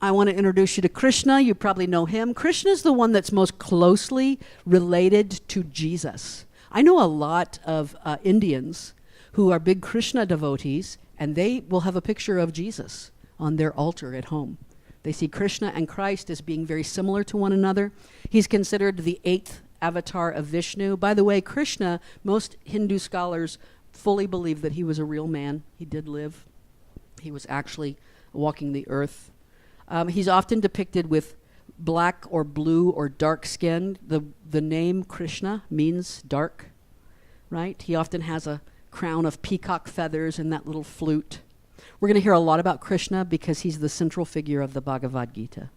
I want to introduce you to Krishna. You probably know him. Krishna is the one that's most closely related to Jesus. I know a lot of Indians who are big Krishna devotees, and they will have a picture of Jesus on their altar at home. They see Krishna and Christ as being very similar to one another. He's considered the 8th avatar of Vishnu. By the way, Krishna, most Hindu scholars fully believe that he was a real man. He did live. He was actually walking the earth. He's often depicted with black or blue or dark skin. The name Krishna means dark, right? He often has a crown of peacock feathers and that little flute. We're going to hear a lot about Krishna because he's the central figure of the Bhagavad Gita.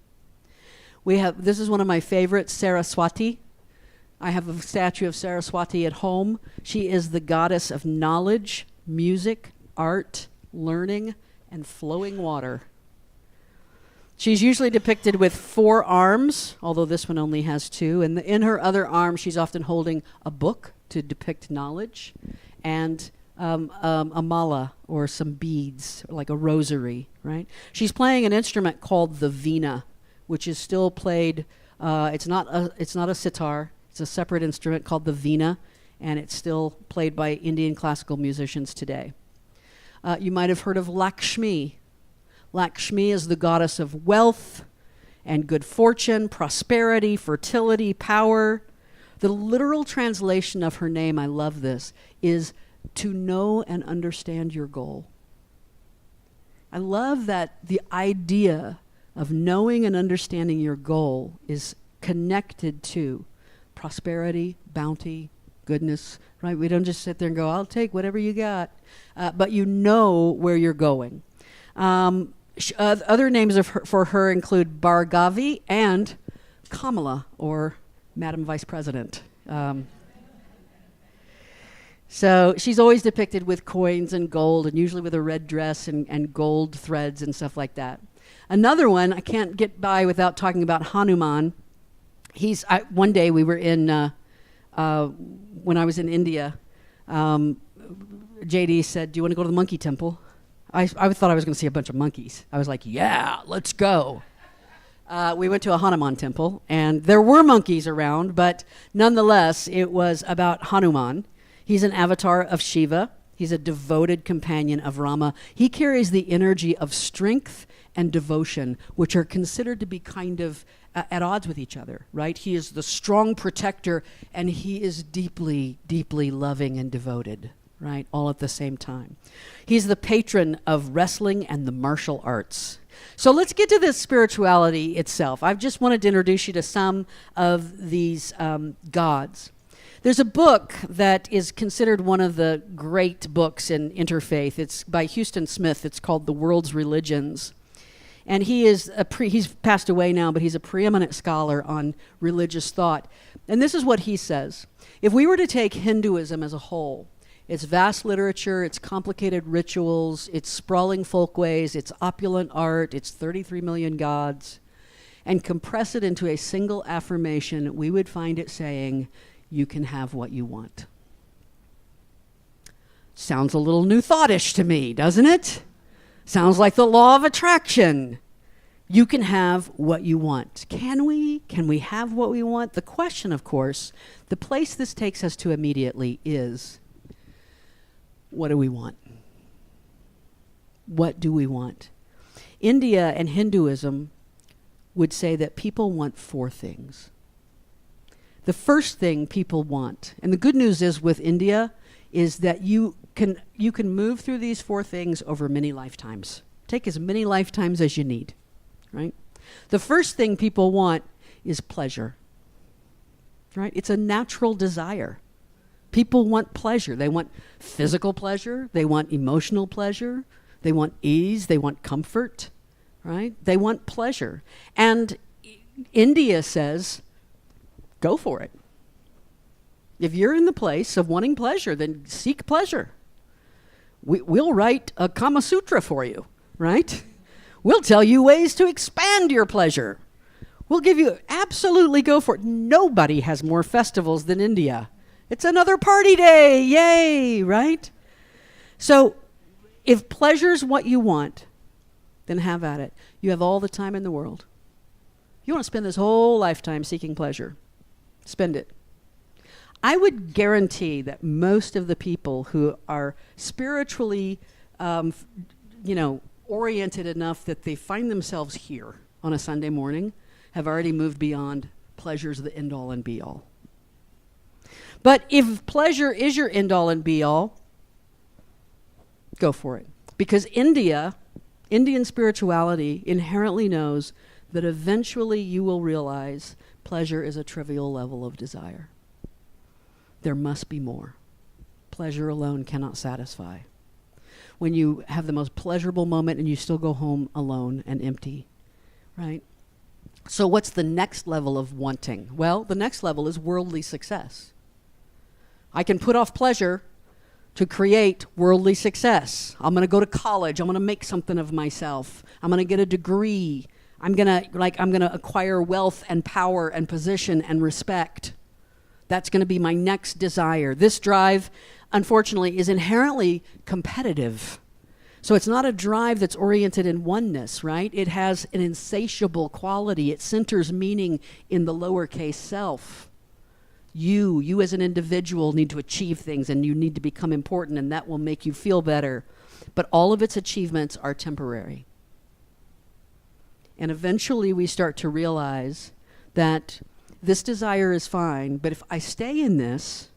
This is one of my favorites, Saraswati. I have a statue of Saraswati at home. She is the goddess of knowledge, music, art, learning, and flowing water. She's usually depicted with 4 arms, although this one only has 2. And in her other arm, she's often holding a book to depict knowledge, and a mala or some beads, like a rosary, right? She's playing an instrument called the veena, which is still played. It's not a sitar. It's a separate instrument called the veena, and it's still played by Indian classical musicians today. You might have heard of Lakshmi. Lakshmi is the goddess of wealth and good fortune, prosperity, fertility, power. The literal translation of her name, I love this, is to know and understand your goal. I love that the idea of knowing and understanding your goal is connected to prosperity, bounty, goodness, right? We don't just sit there and go, I'll take whatever you got. But you know where you're going. Other names for her include Bhargavi and Kamala, or Madam Vice President. So she's always depicted with coins and gold, and usually with a red dress and gold threads and stuff like that. Another one, I can't get by without talking about Hanuman. One day we were in, when I was in India, JD said, "Do you want to go to the monkey temple?" I thought I was going to see a bunch of monkeys. I was like, "Yeah, let's go." We went to a Hanuman temple, and there were monkeys around, but nonetheless, it was about Hanuman. He's an avatar of Shiva. He's a devoted companion of Rama. He carries the energy of strength and devotion, which are considered to be kind of at odds with each other, right? He is the strong protector, and he is deeply, deeply loving and devoted, right? All at the same time. He's the patron of wrestling and the martial arts. So let's get to this spirituality itself. I've just wanted to introduce you to some of these gods. There's a book that is considered one of the great books in interfaith. It's by Houston Smith. It's called The World's Religions. And he's passed away now, but he's a preeminent scholar on religious thought. And this is what he says. If we were to take Hinduism as a whole, its vast literature, its complicated rituals, its sprawling folkways, its opulent art, its 33 million gods, and compress it into a single affirmation, we would find it saying, "You can have what you want." Sounds a little New Thought-ish to me, doesn't it? Sounds like the law of attraction. You can have what you want. Can we? Can we have what we want? The question, of course, the place this takes us to immediately is, what do we want? What do we want? India and Hinduism would say that people want 4 things. The first thing people want, and the good news is with India, is that you can move through these 4 things over many lifetimes. Take as many lifetimes as you need, right? The first thing people want is pleasure, right? It's a natural desire. People want pleasure. They want physical pleasure. They want emotional pleasure. They want ease. They want comfort, right? They want pleasure. And India says, go for it. If you're in the place of wanting pleasure, then seek pleasure. We'll write a Kama Sutra for you, right? We'll tell you ways to expand your pleasure. We'll give you, absolutely go for it. Nobody has more festivals than India. It's another party day, yay, right? So if pleasure's what you want, then have at it. You have all the time in the world. You want to spend this whole lifetime seeking pleasure. Spend it. I would guarantee that most of the people who are spiritually, oriented enough that they find themselves here on a Sunday morning have already moved beyond pleasure's the end-all and be-all. But if pleasure is your end-all and be-all, go for it. Because Indian spirituality inherently knows that eventually you will realize pleasure is a trivial level of desire. There must be more. Pleasure alone cannot satisfy. When you have the most pleasurable moment and you still go home alone and empty, right? So what's the next level of wanting? Well, the next level is worldly success. I can put off pleasure to create worldly success. I'm going to go to college. I'm going to make something of myself. I'm going to get a degree. I'm going to acquire wealth and power and position and respect. That's going to be my next desire. This drive, unfortunately, is inherently competitive. So it's not a drive that's oriented in oneness, right? It has an insatiable quality. It centers meaning in the lowercase self. You as an individual need to achieve things, and you need to become important, and that will make you feel better. But all of its achievements are temporary. And eventually we start to realize that this desire is fine, but if I stay in this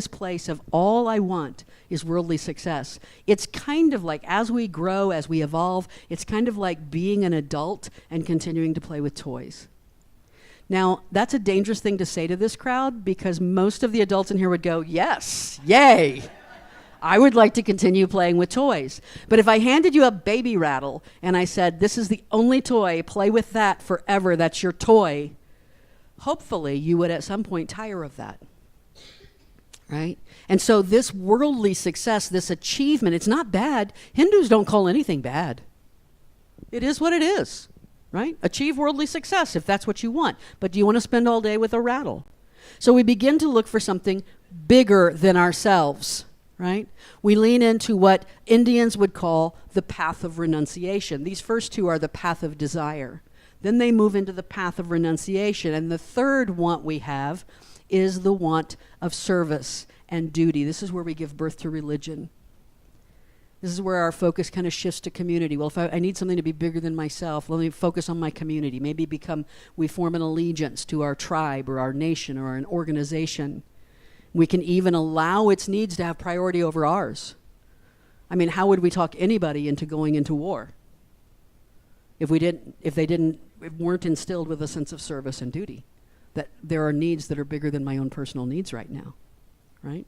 place of all I want is worldly success, it's kind of like, as we grow, as we evolve, it's kind of like being an adult and continuing to play with toys. Now, that's a dangerous thing to say to this crowd, because most of the adults in here would go, yes, yay. I would like to continue playing with toys. But if I handed you a baby rattle and I said, this is the only toy, play with that forever, that's your toy, hopefully you would at some point tire of that. right? And so this worldly success, this achievement, it's not bad. Hindus don't call anything bad. It is what it is, right? Achieve worldly success if that's what you want. But do you want to spend all day with a rattle? So we begin to look for something bigger than ourselves, right? We lean into what Indians would call the path of renunciation. These first two are the path of desire. Then they move into the path of renunciation. And the third want we have is the want of service and duty. This is where we give birth to religion. This is where our focus kind of shifts to community. Well, if I need something to be bigger than myself, let me focus on my community. Maybe we form an allegiance to our tribe or our nation or an organization. We can even allow its needs to have priority over ours. I mean, how would we talk anybody into going into war if they weren't instilled with a sense of service and duty? That there are needs that are bigger than my own personal needs right now, right?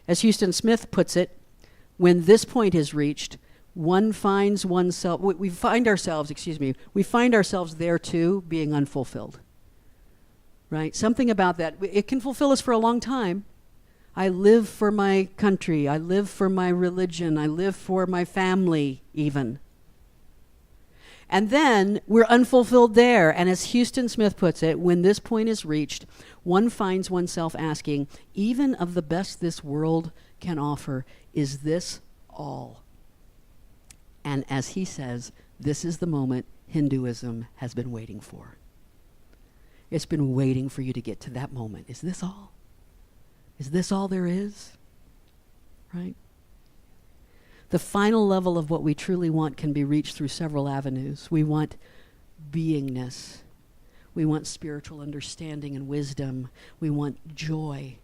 As Houston Smith puts it, when this point is reached, we find ourselves there too, being unfulfilled. Right? Something about that, it can fulfill us for a long time. I live for my country, I live for my religion, I live for my family even. And then we're unfulfilled there. And as Houston Smith puts it, when this point is reached, one finds oneself asking, even of the best this world can offer, is this all? And as he says, this is the moment Hinduism has been waiting for. It's been waiting for you to get to that moment. Is this all? Is this all there is? Right? The final level of what we truly want can be reached through several avenues. We want beingness. We want spiritual understanding and wisdom. We want joy.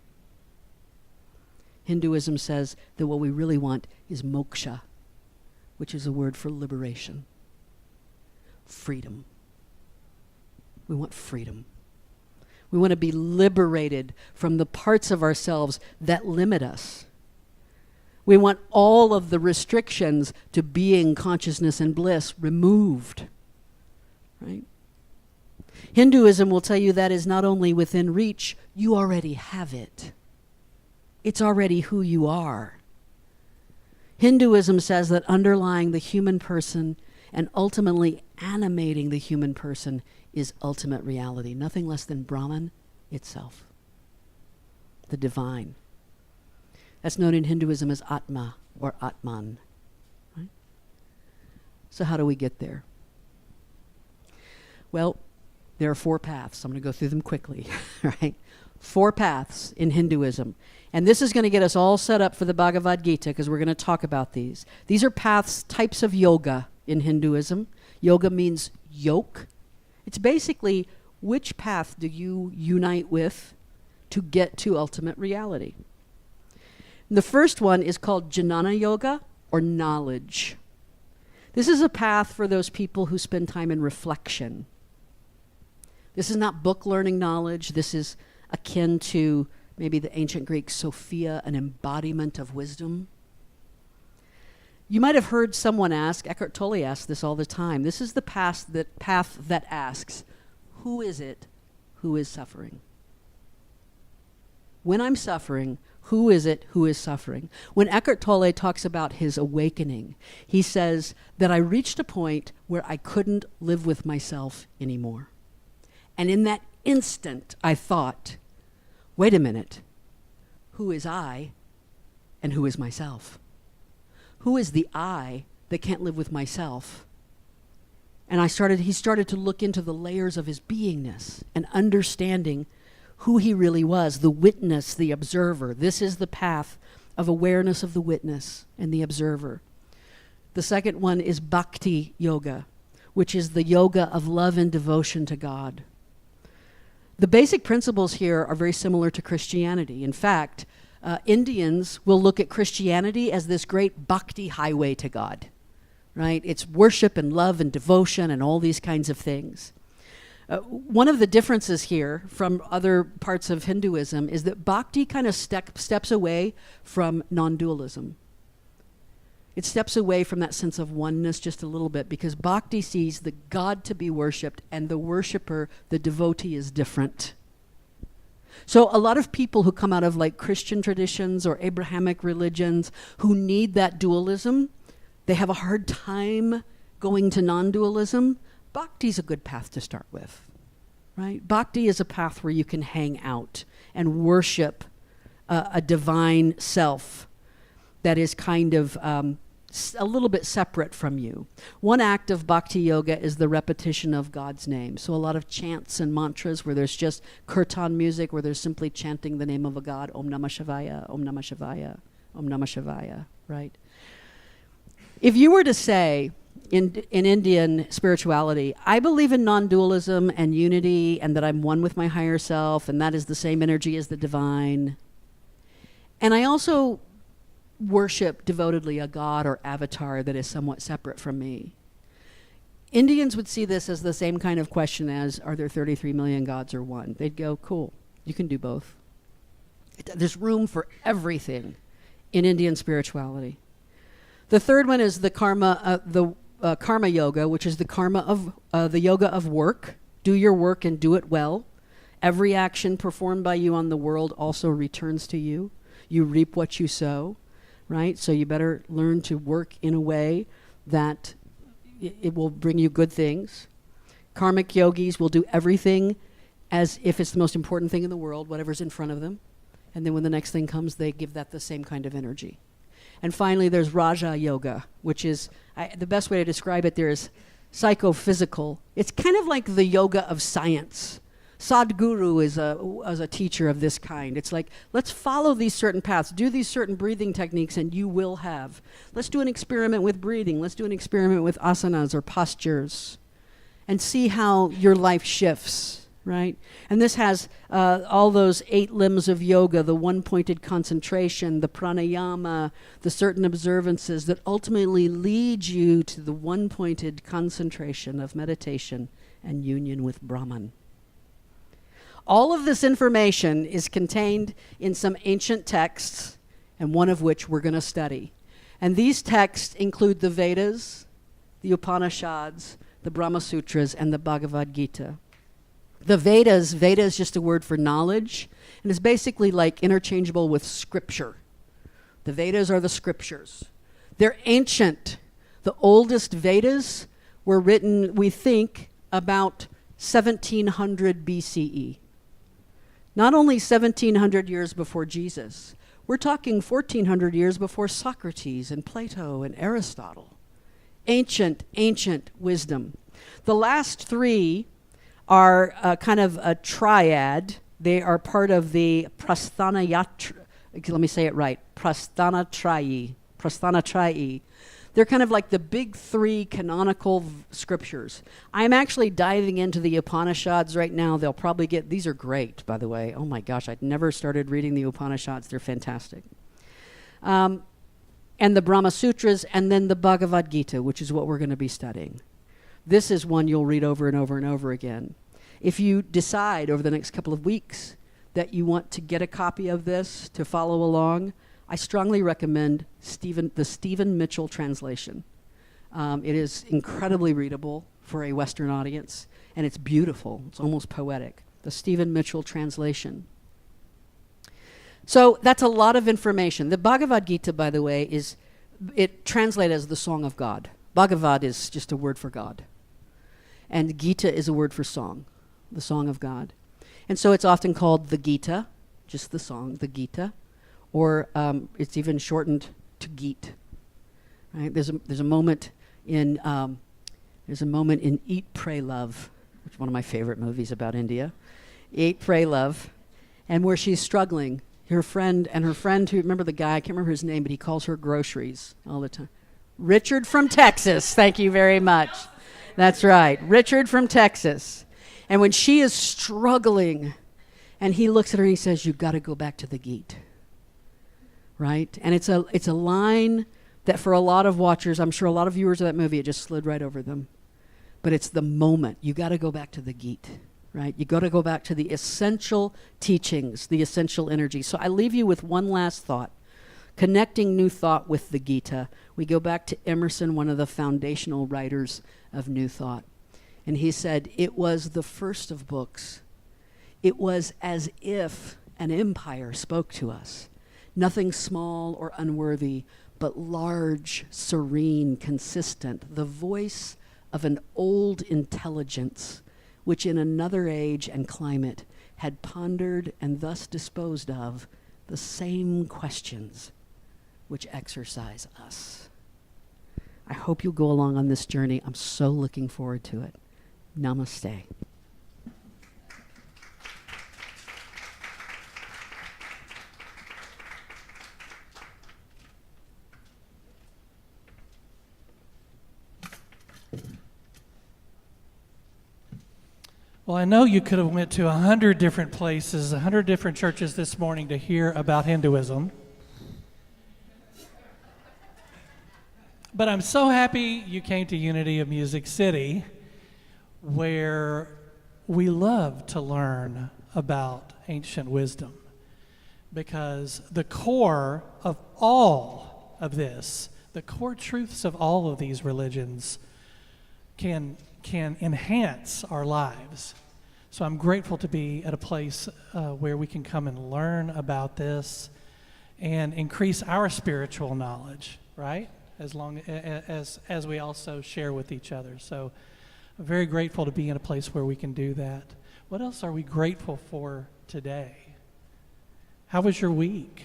Hinduism says that what we really want is moksha, which is a word for liberation. Freedom. We want freedom. We want to be liberated from the parts of ourselves that limit us. We want all of the restrictions to being, consciousness, and bliss removed, right? Hinduism will tell you that is not only within reach, you already have it. It's already who you are. Hinduism says that underlying the human person and ultimately animating the human person is ultimate reality, nothing less than Brahman itself, the divine. That's known in Hinduism as Atma or Atman. Right? So how do we get there? Well, there are 4 paths. I'm going to go through them quickly. Right? 4 paths in Hinduism. And this is going to get us all set up for the Bhagavad Gita because we're going to talk about these. These are paths, types of yoga in Hinduism. Yoga means yoke. It's basically which path do you unite with to get to ultimate reality. The first one is called Jnana Yoga, or knowledge. This is a path for those people who spend time in reflection. This is not book learning knowledge. This is akin to maybe the ancient Greek Sophia, an embodiment of wisdom. You might have heard someone ask, Eckhart Tolle asks this all the time. This is the path that asks, who is it who is suffering? When I'm suffering, who is it who is suffering? When Eckhart Tolle talks about his awakening, he says that I reached a point where I couldn't live with myself anymore. And in that instant, I thought, wait a minute, who is I and who is myself? Who is the I that can't live with myself? And he started to look into the layers of his beingness and understanding who he really was, the witness, the observer. This is the path of awareness of the witness and the observer. The second one is Bhakti Yoga, which is the yoga of love and devotion to God. The basic principles here are very similar to Christianity. In fact, Indians will look at Christianity as this great bhakti highway to God, right? It's worship and love and devotion and all these kinds of things. One of the differences here from other parts of Hinduism is that bhakti kind of steps away from non-dualism. It steps away from that sense of oneness just a little bit because bhakti sees the God to be worshipped and the worshiper, the devotee, is different. So a lot of people who come out of like Christian traditions or Abrahamic religions who need that dualism, they have a hard time going to non-dualism. Bhakti's a good path to start with, right? Bhakti is a path where you can hang out and worship a divine self that is kind of a little bit separate from you. One act of bhakti yoga is the repetition of God's name. So a lot of chants and mantras where there's just kirtan music, where there's simply chanting the name of a God, Om Namah Shivaya, Om Namah Shivaya, Om Namah Shivaya, right? If you were to say, in Indian spirituality, I believe in non-dualism and unity and that I'm one with my higher self and that is the same energy as the divine. And I also worship devotedly a god or avatar that is somewhat separate from me. Indians would see this as the same kind of question as, are there 33 million gods or one? They'd go, cool, you can do both. There's room for everything in Indian spirituality. The third one is the karma yoga, which is the karma of the yoga of work. Do your work and do it well. Every action performed by you on the world also returns to you. You reap what you sow. Right? So you better learn to work in a way that it will bring you good things. Karmic yogis will do everything as if it's the most important thing in the world, whatever's in front of them. And then when the next thing comes, they give that the same kind of energy. And finally, there's Raja Yoga, which is, the best way to describe it there is psychophysical. It's kind of like the yoga of science. Sadhguru is a teacher of this kind. It's like, let's follow these certain paths, do these certain breathing techniques, and you will have. Let's do an experiment with breathing. Let's do an experiment with asanas or postures and see how your life shifts, right? And this has all those 8 limbs of yoga, the one-pointed concentration, the pranayama, the certain observances that ultimately lead you to the one-pointed concentration of meditation and union with Brahman. All of this information is contained in some ancient texts, and one of which we're going to study. And these texts include the Vedas, the Upanishads, the Brahma Sutras, and the Bhagavad Gita. The Vedas, Veda is just a word for knowledge, and it's basically like interchangeable with scripture. The Vedas are the scriptures. They're ancient. The oldest Vedas were written, we think, about 1700 BCE. Not only 1700 years before Jesus, we're talking 1400 years before Socrates and Plato and Aristotle. Ancient, ancient wisdom. The last 3 are kind of a triad. They are part of the Prasthanayatra. Let me say it right. Prasthanatrayi. They're kind of like the big 3 canonical scriptures. I'm actually diving into the Upanishads right now. They'll probably get, these are great, by the way. Oh my gosh, I'd never started reading the Upanishads. They're fantastic. And the Brahma Sutras, and then the Bhagavad Gita, which is what we're going to be studying. This is one you'll read over and over and over again. If you decide over the next couple of weeks that you want to get a copy of this to follow along, I strongly recommend the Stephen Mitchell translation. It is incredibly readable for a Western audience, and it's beautiful. It's almost poetic. The Stephen Mitchell translation. So that's a lot of information. The Bhagavad Gita, by the way, it translated as the Song of God. Bhagavad is just a word for God. And Gita is a word for song, the Song of God. And so it's often called the Gita, just the song, the Gita. Or it's even shortened to Geet. Right? There's a moment in Eat, Pray, Love, which is one of my favorite movies about India. Eat, Pray, Love, and where she's struggling. Her friend who, remember the guy, I can't remember his name, but he calls her groceries all the time. Richard from Texas. Thank you very much. That's right, Richard from Texas. And when she is struggling, and he looks at her and he says, "You've got to go back to the Geet." Right? And it's a line that for a lot of watchers, I'm sure a lot of viewers of that movie, it just slid right over them. But it's the moment. You got to go back to the Geet, right? You got to go back to the essential teachings, the essential energy. So I leave you with one last thought. Connecting New Thought with the Gita. We go back to Emerson, one of the foundational writers of New Thought. And he said, it was the first of books. It was as if an empire spoke to us. Nothing small or unworthy, but large, serene, consistent, the voice of an old intelligence, which in another age and climate had pondered and thus disposed of the same questions which exercise us. I hope you'll go along on this journey. I'm so looking forward to it. Namaste. Well, I know you could have went to 100 different places, 100 different churches this morning to hear about Hinduism. But I'm so happy you came to Unity of Music City, where we love to learn about ancient wisdom. Because the core of all of this, the core truths of all of these religions can enhance our lives. So I'm grateful to be at a place where we can come and learn about this and increase our spiritual knowledge, right? As long as we also share with each other. So I'm very grateful to be in a place where we can do that. What else are we grateful for today? How was your week?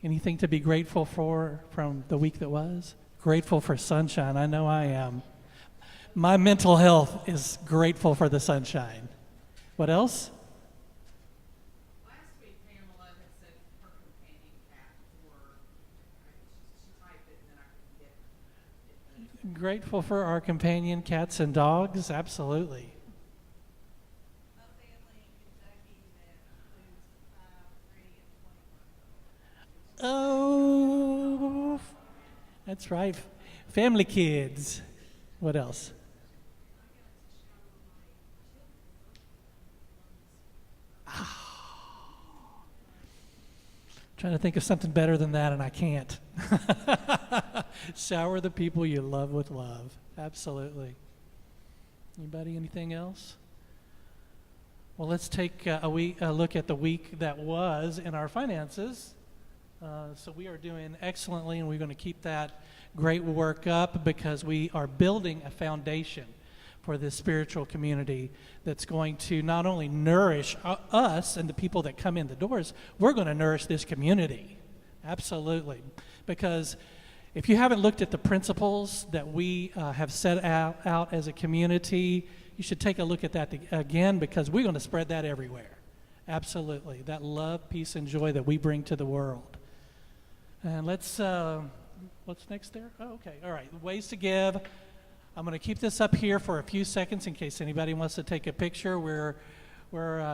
Anything to be grateful for from the week that was? Grateful for sunshine. I know I am. My mental health is grateful for the sunshine. What else? Last week, Pamela had said her companion cat, or she typed it and then I couldn't get it. Grateful for our companion cats and dogs? Absolutely. A family in Kentucky that includes 5, 3, and 21. Oh, that's right. Family kids. What else? Trying to think of something better than that, and I can't. Shower the people you love with love. Absolutely. Anybody, anything else? Well, let's take a look at the week that was in our finances. So we are doing excellently, and we're going to keep that great work up because we are building a foundation for this spiritual community that's going to not only nourish us and the people that come in the doors, we're going to nourish this community. Absolutely. Because if you haven't looked at the principles that we have set out as a community, you should take a look at that again, because we're going to spread that everywhere. Absolutely. That love, peace, and joy that we bring to the world. And let's, what's next there? Oh, okay. All right. Ways to give. I'm going to keep this up here for a few seconds in case anybody wants to take a picture. We're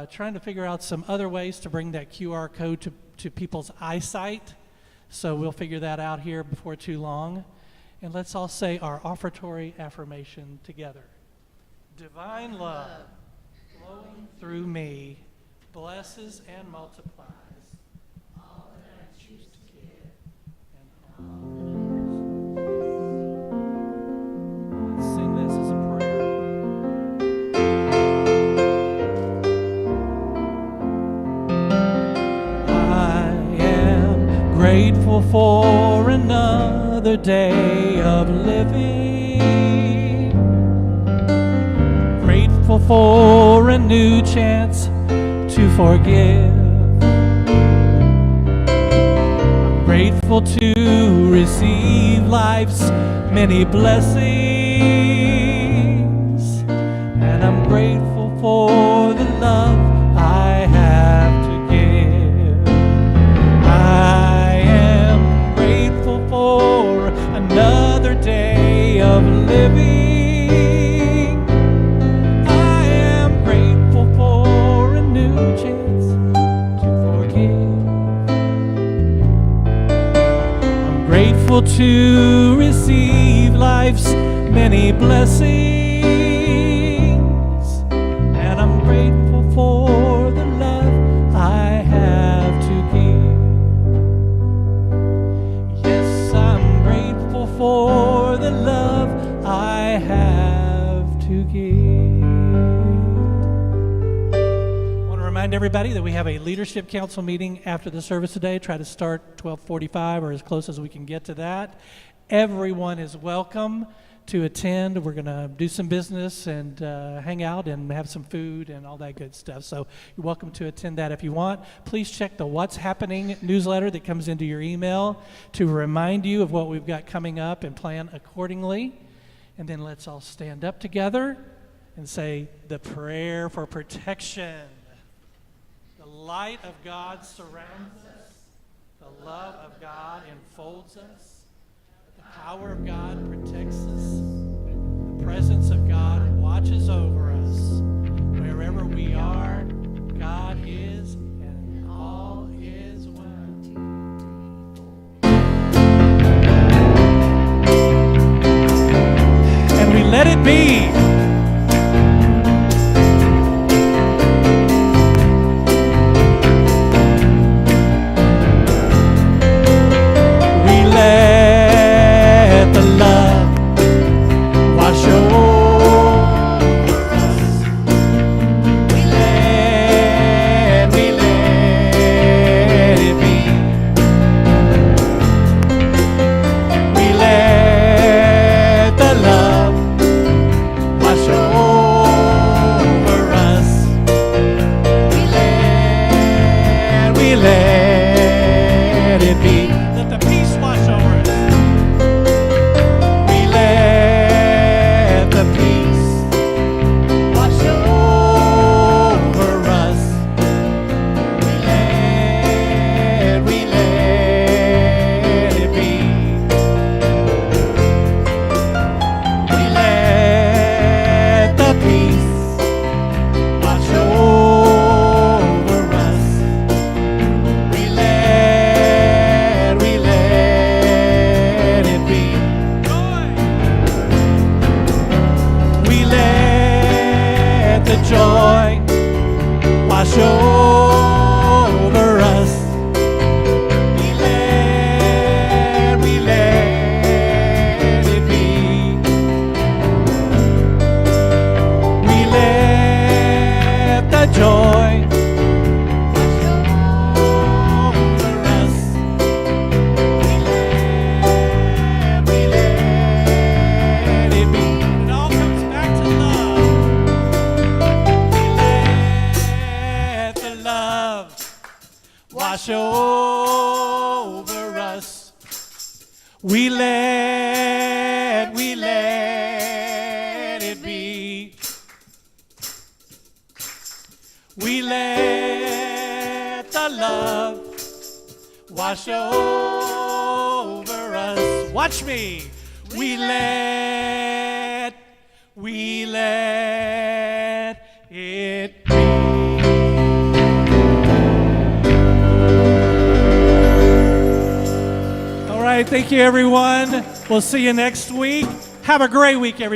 trying to figure out some other ways to bring that QR code to people's eyesight. So we'll figure that out here before too long. And let's all say our offertory affirmation together. Divine love flowing through me blesses and multiplies all that I choose to give and all. Let's sing this as a prayer. I am grateful for another day of living. Grateful for a new chance to forgive. Grateful to receive life's many blessings. And I'm grateful for the love I have to give. I am grateful for another day of living. To receive life's many blessings, and I'm grateful for the love I have to give. Yes, I'm grateful for the love I have to give. I want remind everybody that we have a leadership council meeting after the service today. Try to start 12:45 or as close as we can get to that. Everyone is welcome to attend. We're going to do some business and hang out and have some food and all that good stuff. So you're welcome to attend that if you want. Please check the What's Happening newsletter that comes into your email to remind you of what we've got coming up and plan accordingly. And then let's all stand up together and say the prayer for protection. The light of God surrounds us. The love of God enfolds us. The power of God protects us. The presence of God watches over us. Wherever we are, God is, and all is well. And we let it be. Thank you, everyone. We'll see you next week. Have a great week, everybody.